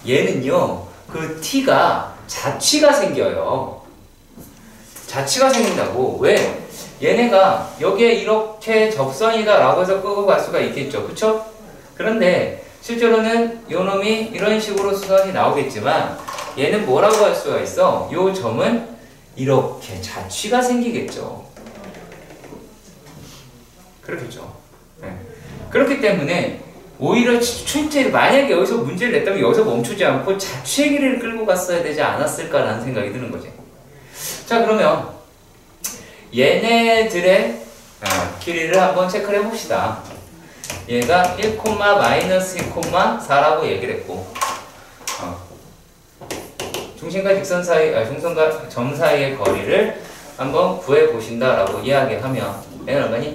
얘는요, 그 T가 자취가 생겨요. 자취가 생긴다고. 왜? 얘네가 여기에 이렇게 접선이다 라고 해서 끄고 갈 수가 있겠죠. 그쵸? 그런데 실제로는 요 놈이 이런 식으로 수선이 나오겠지만 얘는 뭐라고 할 수가 있어? 요 점은 이렇게 자취가 생기겠죠. 그렇겠죠. 네. 그렇기 때문에 오히려 출제 만약에 여기서 문제를 냈다면 여기서 멈추지 않고 자취의 길이를 끌고 갔어야 되지 않았을까라는 생각이 드는 거지. 자, 그러면 얘네들의 길이를 한번 체크를 해봅시다. 얘가 1, 마이너스 2, 4라고 얘기를 했고 중심과 직선 사이, 중선과 점 사이의 거리를 한번 구해 보신다라고 이야기하면 얘는 얼마니?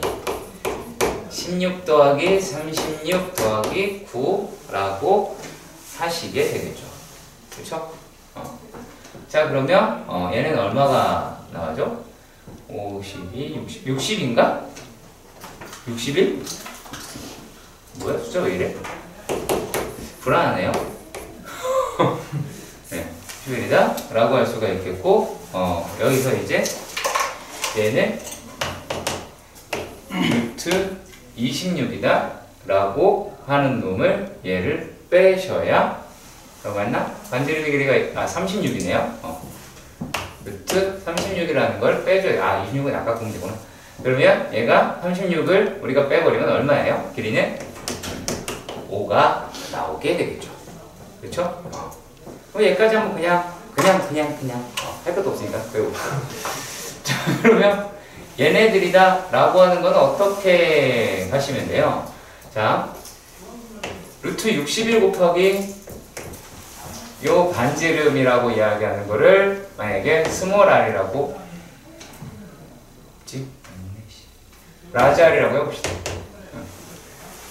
16 더하기 36 더하기 9라고 하시게 되겠죠. 그렇죠? 자, 그러면 얘는 얼마가 나와죠? 52, 60인가? 61? 뭐야? 숫자가 왜 이래? 불안하네요. 네, 61이다 라고 할 수가 있겠고 여기서 이제 얘는 루트 26이다 라고 하는 놈을 얘를 빼셔야 맞나? 반지름의 길이가 36이네요. 루트 36이라는 걸 빼줘야 26은 아까 보면 되구나. 그러면 얘가 36을 우리가 빼버리면 얼마예요? 길이는 5가 나오게 되겠죠. 그렇죠? 그럼 얘까지 한번 그냥 할 것도 없으니까 배워봅시다. 자, 그러면 얘네들이다 라고 하는 건 어떻게 하시면 돼요? 자, 루트 61 곱하기 요 반지름이라고 이야기하는 거를 만약에 스몰 r이라고 라지 r이라고 해봅시다.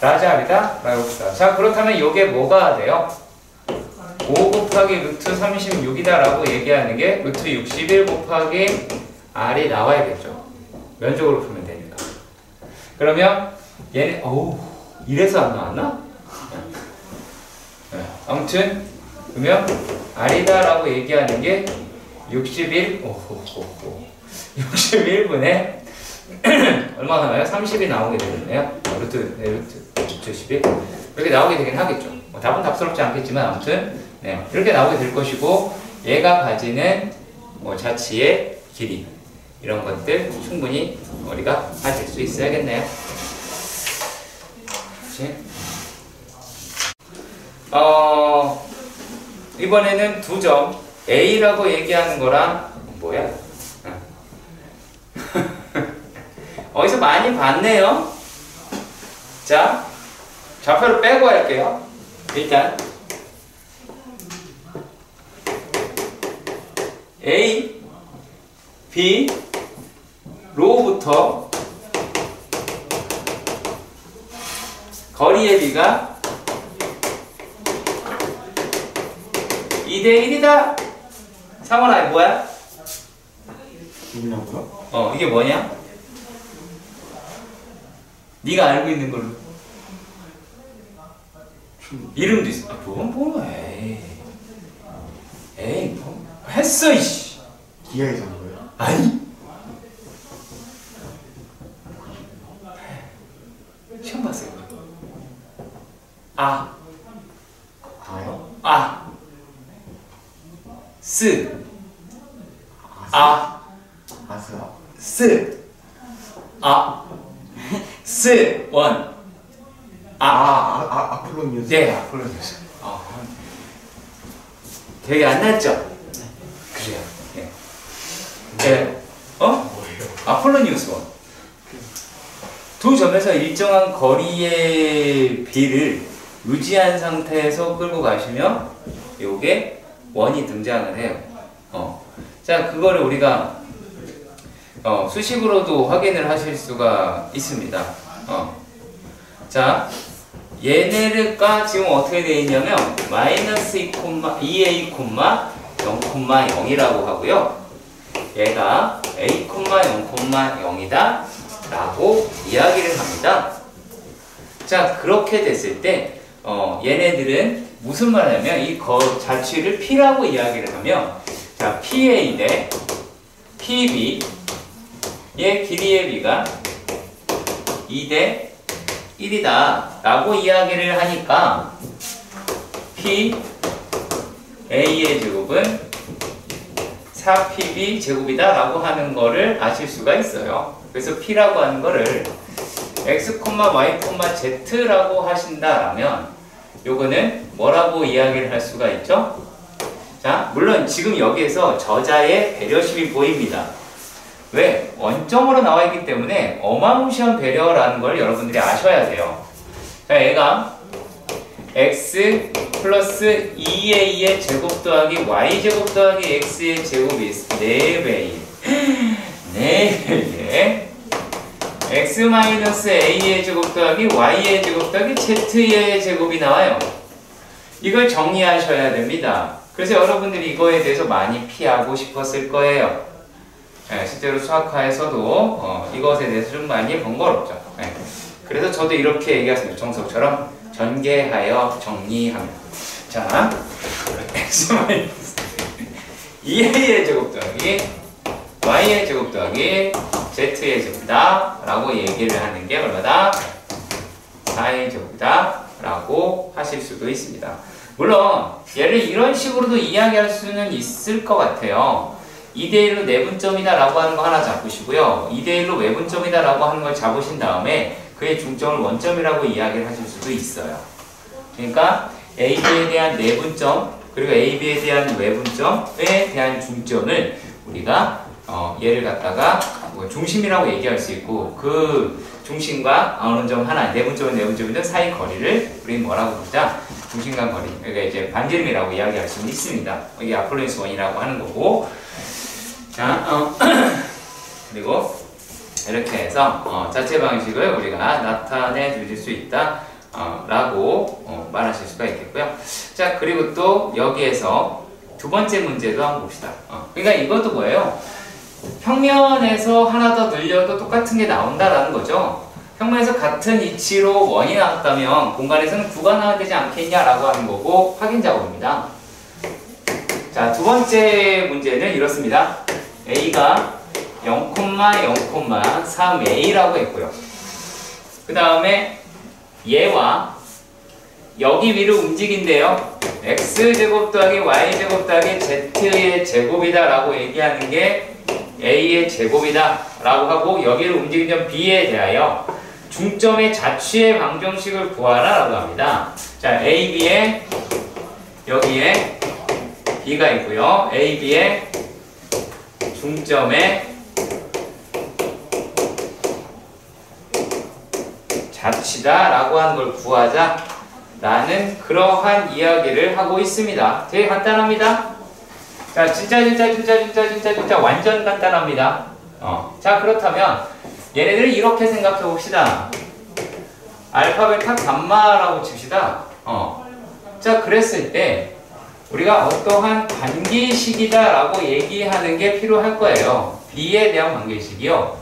라지 r이다 라고 해봅시다. 자, 그렇다면 요게 뭐가 돼요? 5 곱하기 루트 36이다 라고 얘기하는 게 루트 61 곱하기 r이 나와야겠죠. 면적으로 풀면 되니까. 그러면 얘는 이래서 안 나왔나? 네. 아무튼 그러면 r이다 라고 얘기하는 게 61분의 얼마가 나와요? 30이 나오게 되겠네요. 루트 11 이렇게 나오게 되긴 하겠죠. 답은 답스럽지 않겠지만 아무튼 네, 이렇게 나오게 될 것이고 얘가 가지는 자치의 길이 이런 것들 충분히 우리가 가질 수 있어야겠네요. 그치? 이번에는 두 점 A라고 얘기하는 거랑 뭐야? 어디서 많이 봤네요. 자, 좌표를 빼고 할게요. 일단 A, B, 로부터 거리의 B가 2대1이다. 상원아, 이거 뭐야?
누구냐고요?
이게 뭐냐? 네가 알고 있는 걸로. 이름도 있어. 뭐, 에이, 뭐, 했어, 이씨.
기아에서 한 거예요?
아니? 시험 봤어요.
다요?
스,
아스아.
원.
아폴로 뉴스.
네, 아폴로 뉴스. 되게 안 났죠? 그래요. 네. 네. 아폴로 뉴스 원. 두 점에서 일정한 거리의 B를 유지한 상태에서 끌고 가시면 요게 원이 등장을 해요. 자, 그거를 우리가 수식으로도 확인을 하실 수가 있습니다. 자, 얘네가 지금 어떻게 되어 있냐면 마이너스 2a, 0,0이라고 하고요. 얘가 a, 0,0이다 라고 이야기를 합니다. 자, 그렇게 됐을 때 얘네들은 무슨 말이냐면 이 자취를 P라고 이야기를 하면, 자, PA 대 PB 얘 길이의 B가 2대 1이다 라고 이야기를 하니까 P A의 제곱은 4PB 제곱이다 라고 하는 거를 아실 수가 있어요. 그래서 P라고 하는 거를 X, Y, Z라고 하신다라면 요거는 뭐라고 이야기를 할 수가 있죠? 자, 물론 지금 여기에서 저자의 배려심이 보입니다. 왜? 원점으로 나와 있기 때문에 어마무시한 배려라는 걸 여러분들이 아셔야 돼요. 자, 얘가 x 플러스 2a의 제곱 더하기 y제곱 더하기 x의 제곱이 4배일 4배에 x 마이너스 a의 제곱 더하기 y의 제곱 더하기 z의 제곱이 나와요. 이걸 정리하셔야 됩니다. 그래서 여러분들이 이거에 대해서 많이 피하고 싶었을 거예요. 네, 실제로 수학과에서도 이것에 대해서 좀 많이 번거롭죠. 네. 그래서 저도 이렇게 얘기했습니다. 정석처럼 전개하여 정리하면. 자, x 마이너스 2a의 제곱 더하기 y의 제곱 더하기 z의 제곱이다 라고 얘기를 하는 게 얼마다? 4의 제곱이다 라고 하실 수도 있습니다. 물론 얘를 이런 식으로도 이야기할 수는 있을 것 같아요. 2대1로 내분점이다 라고 하는 거 하나 잡으시고요. 2대1로 외분점이다 라고 하는 걸 잡으신 다음에 그의 중점을 원점이라고 이야기를 하실 수도 있어요. 그러니까 AB에 대한 내분점 그리고 AB에 대한 외분점에 대한 중점을 우리가 얘를 갖다가 뭐 중심이라고 얘기할 수 있고 그 중심과 어느 점 하나 내분점은 내분점이든 사이 거리를 우리는 뭐라고 부르자? 중심간 거리. 그러니까 이제 반지름이라고 이야기할 수는 있습니다. 이게 아폴로니스 원이라고 하는 거고. 자, 그리고 이렇게 해서 자체 방식을 우리가 나타내 주실 수 있다 라고 말하실 수가 있겠고요. 자, 그리고 또 여기에서 두 번째 문제도 한번 봅시다. 그러니까 이것도 뭐예요? 평면에서 하나 더 늘려도 똑같은 게 나온다라는 거죠. 평면에서 같은 이치로 원이 나왔다면 공간에서는 9가 나와야 되지 않겠냐라고 하는 거고 확인 작업입니다. 자, 두 번째 문제는 이렇습니다. A가 0,0,3A라고 했고요. 그 다음에 얘와 여기 위로 움직인대요. X제곱 더하기 Y제곱 더하기 Z의 제곱이다 라고 얘기하는 게 A의 제곱이다 라고 하고 여기를 움직이는 점 B에 대하여 중점의 자취의 방정식을 구하라 라고 합니다. 자, A, B에 여기에 B가 있고요. A, B의 중점의 자치다 라고 하는 걸 구하자 라는 그러한 이야기를 하고 있습니다. 되게 간단합니다. 자, 진짜 완전 간단합니다. 자, 그렇다면 얘네들을 이렇게 생각해 봅시다. 알파, 베타, 감마라고 칩시다. 자, 그랬을 때 우리가 어떠한 관계식이다 라고 얘기하는 게 필요할 거예요. B에 대한 관계식이요.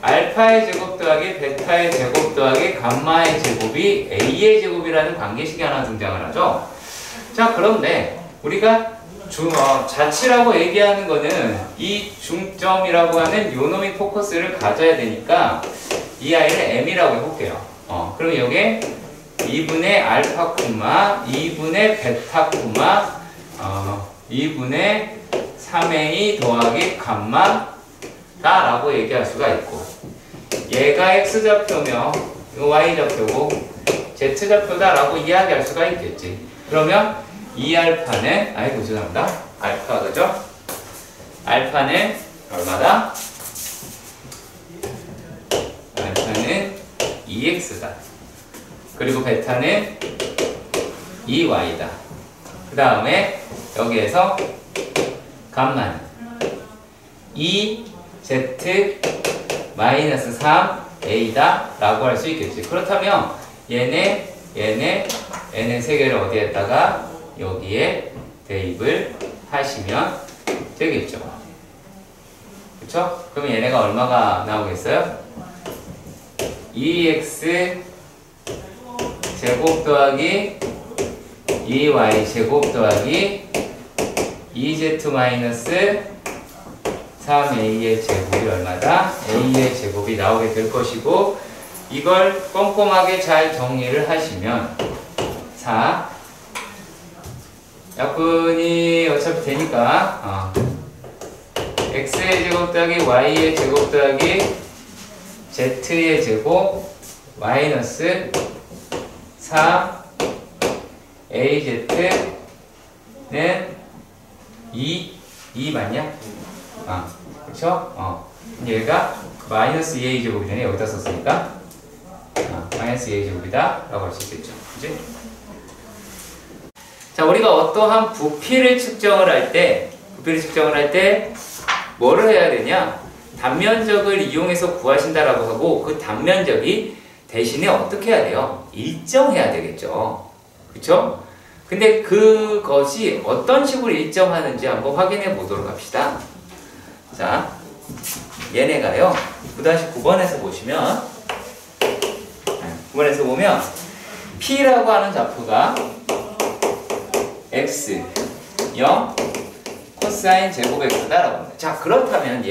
알파의 제곱 더하기 베타의 제곱 더하기 감마의 제곱이 A의 제곱이라는 관계식이 하나 등장을 하죠. 자, 그런데 우리가 자치라고 얘기하는 거는 이 중점이라고 하는 요놈의 포커스를 가져야 되니까 이 아이를 M이라고 해볼게요. 그럼 여기에 2분의 알파 콤마 2분의 베타 콤마 2분의 3A 더하기 감마다 라고 얘기할 수가 있고, 얘가 X좌표며 이거 Y좌표고 Z좌표다 라고 이야기할 수가 있겠지. 그러면 이 알파는, 아이고 죄송합니다, 알파 그죠? 알파는 얼마다? 알파는 2X다. 그리고 베타는 2Y다. 그 다음에 여기에서 감마는 2Z-3A다 라고 할 수 있겠지. 그렇다면 얘네 세 개를 어디에다가 여기에 대입을 하시면 되겠죠. 그쵸? 그럼 얘네가 얼마가 나오겠어요? 2x 제곱 더하기 2y 제곱 더하기 2z 마이너스 3a의 제곱이 얼마다? a의 제곱이 나오게 될 것이고, 이걸 꼼꼼하게 잘 정리를 하시면 4 약분이 어차피 되니까 x의 제곱 더하기 y의 제곱 더하기 z의 제곱 마이너스 4az는 2 맞냐? 그쵸? 얘가 마이너스 2a 제곱이 되네. 여기다 썼으니까 마이너스 2a 제곱이다 라고 할 수 있겠죠. 그치? 자, 우리가 어떠한 부피를 측정을 할 때 뭐를 해야 되냐? 단면적을 이용해서 구하신다라고 하고, 그 단면적이 대신에 어떻게 해야 돼요? 일정해야 되겠죠. 그쵸? 근데 그것이 어떤 식으로 일정하는지 한번 확인해 보도록 합시다. 자, 얘네가요, 9-9번에서 보시면, 9번에서 보면, P라고 하는 좌표가 X, 0, 코사인 제곱 X다라고 합니다. 자, 그렇다면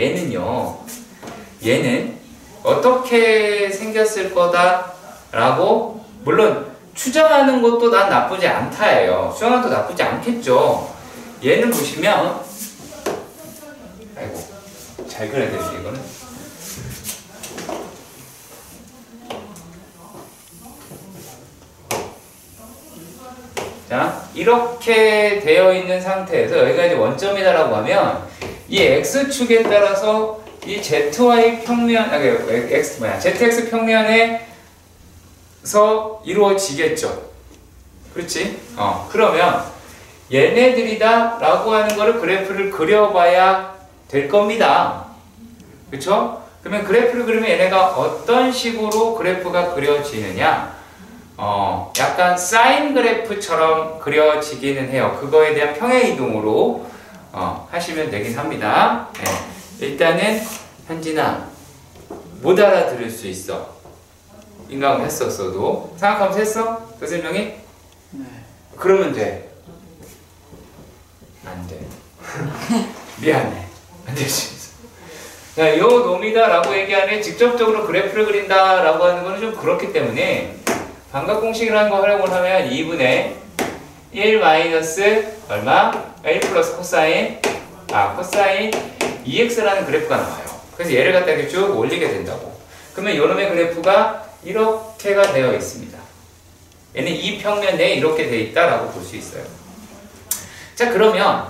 얘는 어떻게 생겼을 거다라고, 물론 추정하는 것도 난 나쁘지 않다예요. 추정하는 것도 나쁘지 않겠죠. 얘는 보시면, 아이고, 잘 그려야 되는데 이거는. 자, 이렇게 되어 있는 상태에서 여기가 이제 원점이다라고 하면 이 x축에 따라서 이 zy 평면, zx 평면에서 이루어지겠죠. 그렇지? 그러면 얘네들이다 라고 하는 거를 그래프를 그려봐야 될 겁니다. 그쵸? 그러면 그래프를 그리면 얘네가 어떤 식으로 그래프가 그려지느냐? 약간 사인 그래프처럼 그려지기는 해요. 그거에 대한 평행이동으로 하시면 되긴 합니다. 네. 일단은 현진아, 못 알아들을 수 있어. 인강을 했었어도. 생각하면서 했어? 그 설명이?
네.
그러면 돼. 안 돼. 미안해. 안 될 수 있어. 자, 요 놈이다 라고 얘기하는 직접적으로 그래프를 그린다 라고 하는 거는 좀 그렇기 때문에 반각공식이라는 거 활용을 하면 2분의 1 마이너스 얼마? 1 플러스 코사인 2x라는 그래프가 나와요. 그래서 얘를 갖다 이렇게 쭉 올리게 된다고. 그러면 요놈의 그래프가 이렇게가 되어 있습니다. 얘는 이 평면 내에 이렇게 되어 있다라고 볼 수 있어요. 자, 그러면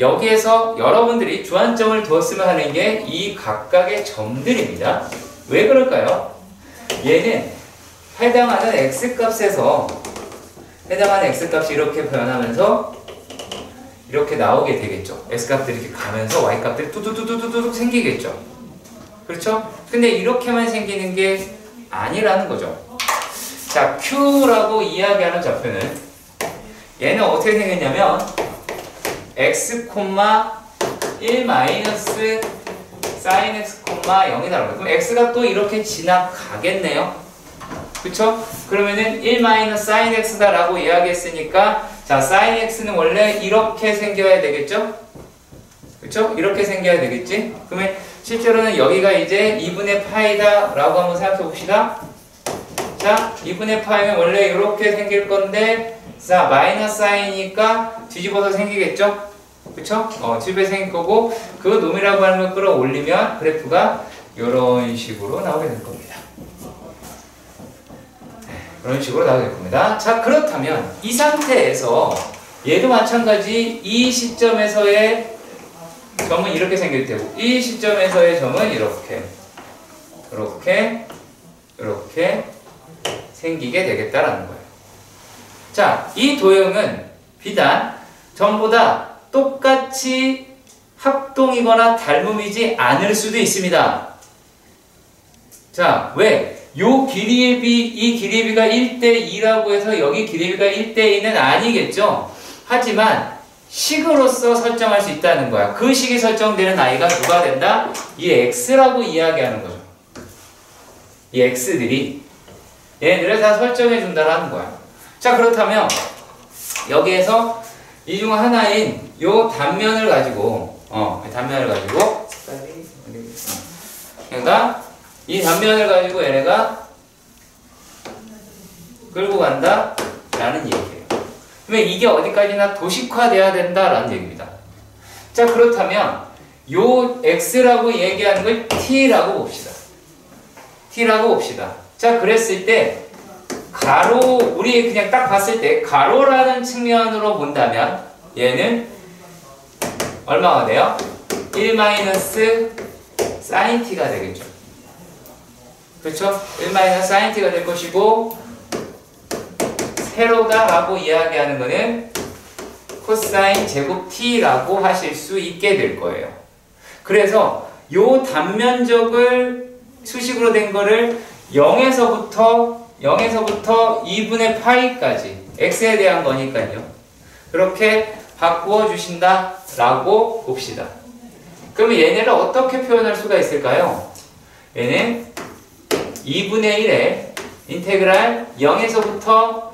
여기에서 여러분들이 주안점을 두었으면 하는 게 이 각각의 점들입니다. 왜 그럴까요? 얘는 해당하는 x값에서 해당하는 x값이 이렇게 변하면서 이렇게 나오게 되겠죠. x값들이 이렇게 가면서 y값들이 뚜두두두두둑 생기겠죠. 그렇죠? 근데 이렇게만 생기는 게 아니라는 거죠. 자, q라고 이야기하는 좌표는 얘는 어떻게 생겼냐면 x, 1 마이너스 sin x, 0이다. 그럼 x가 또 이렇게 지나가겠네요. 그쵸? 그러면은 1 마이너스 sin x다 라고 이야기했으니까 자, sin x는 원래 이렇게 생겨야 되겠죠? 그쵸? 이렇게 생겨야 되겠지? 그러면 실제로는 여기가 이제 2분의 파이다 라고 한번 생각해 봅시다. 자, 2분의 파이면 원래 이렇게 생길 건데 자, 마이너스 i니까 뒤집어서 생기겠죠? 그쵸? 뒤집어 생길 거고 그 놈이라고 하는 걸 끌어올리면 그래프가 이런 식으로 나오게 될 겁니다. 이런 식으로 나오게 될 겁니다. 자, 그렇다면 이 상태에서 얘도 마찬가지 이 시점에서의 점은 이렇게 생길 테고 이 시점에서의 점은 이렇게 생기게 되겠다라는 거예요. 자, 이 도형은 비단 전보다 똑같이 합동이거나 닮음이지 않을 수도 있습니다. 자, 왜? 요 길이의 비, 이 길이의 비가 1대2라고 해서 여기 길이의 비가 1대2는 아니겠죠? 하지만 식으로서 설정할 수 있다는 거야. 그 식이 설정되는 아이가 누가 된다? 이 x라고 이야기하는 거죠. 이 x들이 얘네들을 다 설정해 준다라는 거야. 자, 그렇다면 여기에서 이 중 하나인 요 단면을 가지고 그러니까 이 단면을 가지고 얘네가 끌고 간다 라는 얘기예요. 그러면 이게 어디까지나 도식화돼야 된다라는 얘기입니다. 자, 그렇다면 요 x라고 얘기하는 걸 t라고 봅시다. 자, 그랬을 때 가로, 우리 그냥 딱 봤을 때 가로라는 측면으로 본다면 얘는 얼마가 돼요? 1 마이너스 sin t가 되겠죠. 그렇죠? 1 마이너스 sin t가 될 것이고 세로다 라고 이야기하는 거는 코사인 제곱 t라고 하실 수 있게 될 거예요. 그래서 요 단면적을 수식으로 된 거를 0에서부터 2분의 파이까지 x에 대한 거니까요. 그렇게 바꾸어 주신다 라고 봅시다. 그러면 얘네를 어떻게 표현할 수가 있을까요? 얘는 2분의 1에 인테그랄 0에서부터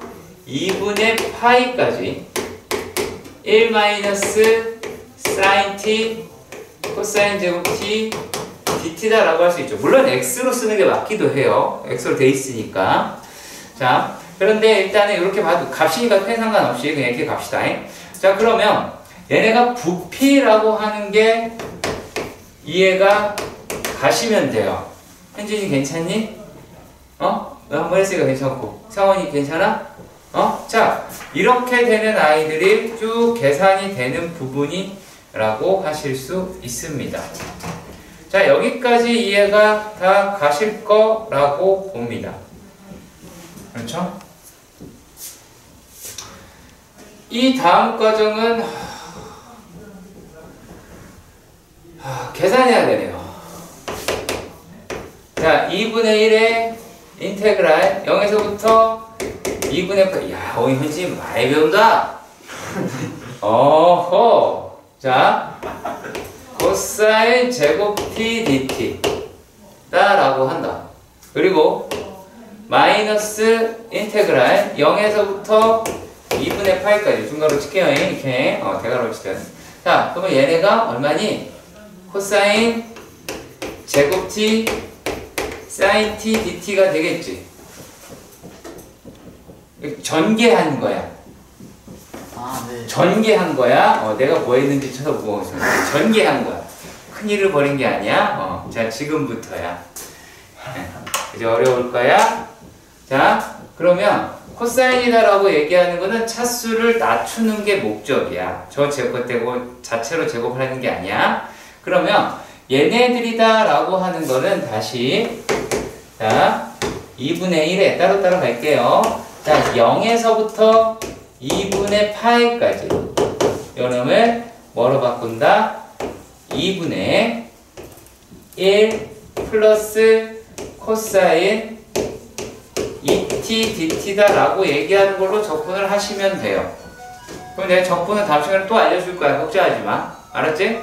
2분의 파이까지 1 마이너스 sin t 코사인 제곱 t dt다 라고 할 수 있죠. 물론 x로 쓰는 게 맞기도 해요. x로 돼 있으니까. 자, 그런데 일단은 이렇게 봐도 값이니까 큰 상관없이 그냥 이렇게 갑시다. 자, 그러면 얘네가 부피라고 하는 게 이해가 가시면 돼요. 현진이 괜찮니? 한번 했으니까 괜찮고 상원이 괜찮아? 자, 이렇게 되는 아이들이 쭉 계산이 되는 부분이라고 하실 수 있습니다. 자, 여기까지 이해가 다 가실 거라고 봅니다. 그렇죠? 이 다음 과정은 계산해야 되네요. 자, 2분의 1의 인테그랄 0에서부터 2분의 8. 야, 오이 현지 많이 배운다. 어허. 자, 코사인 제곱 t dt 다라고 한다. 그리고 마이너스 인테그랄 0에서부터 2분의 8까지 중괄호 칠게요. 이렇게 대괄호 치든. 자, 그러면 얘네가 얼마니? 코사인 제곱 t sin t dt가 되겠지. 전개한 거야.
네.
전개한 거야. 내가 뭐 했는지 쳐다보고 전개한 거야. 큰일을 벌인 게 아니야. 자, 지금부터야. 이제 어려울 거야. 자, 그러면 코사인이다라고 얘기하는 거는 차수를 낮추는 게 목적이야. 저 제곱되고 자체로 제곱하는 게 아니야. 그러면 얘네들이다라고 하는 거는 다시 자 2분의 1에 따로따로 갈게요. 자 0에서부터 2분의 파이까지 요놈을 뭐로 바꾼다? 2분의 1 플러스 코사인 2t dt다 라고 얘기하는 걸로 적분을 하시면 돼요. 그럼 내가 적분은 다음 시간에 또 알려줄 거야. 걱정하지 마. 알았지?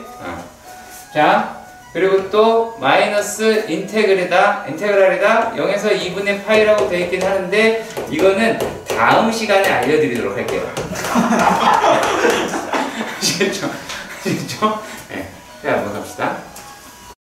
자, 그리고 또 마이너스 인테그랄이다 0에서 2분의 파이라고 되어 있긴 하는데 이거는 다음 시간에 알려드리도록 할게요. 아시겠죠? 아시겠죠? 네. 자,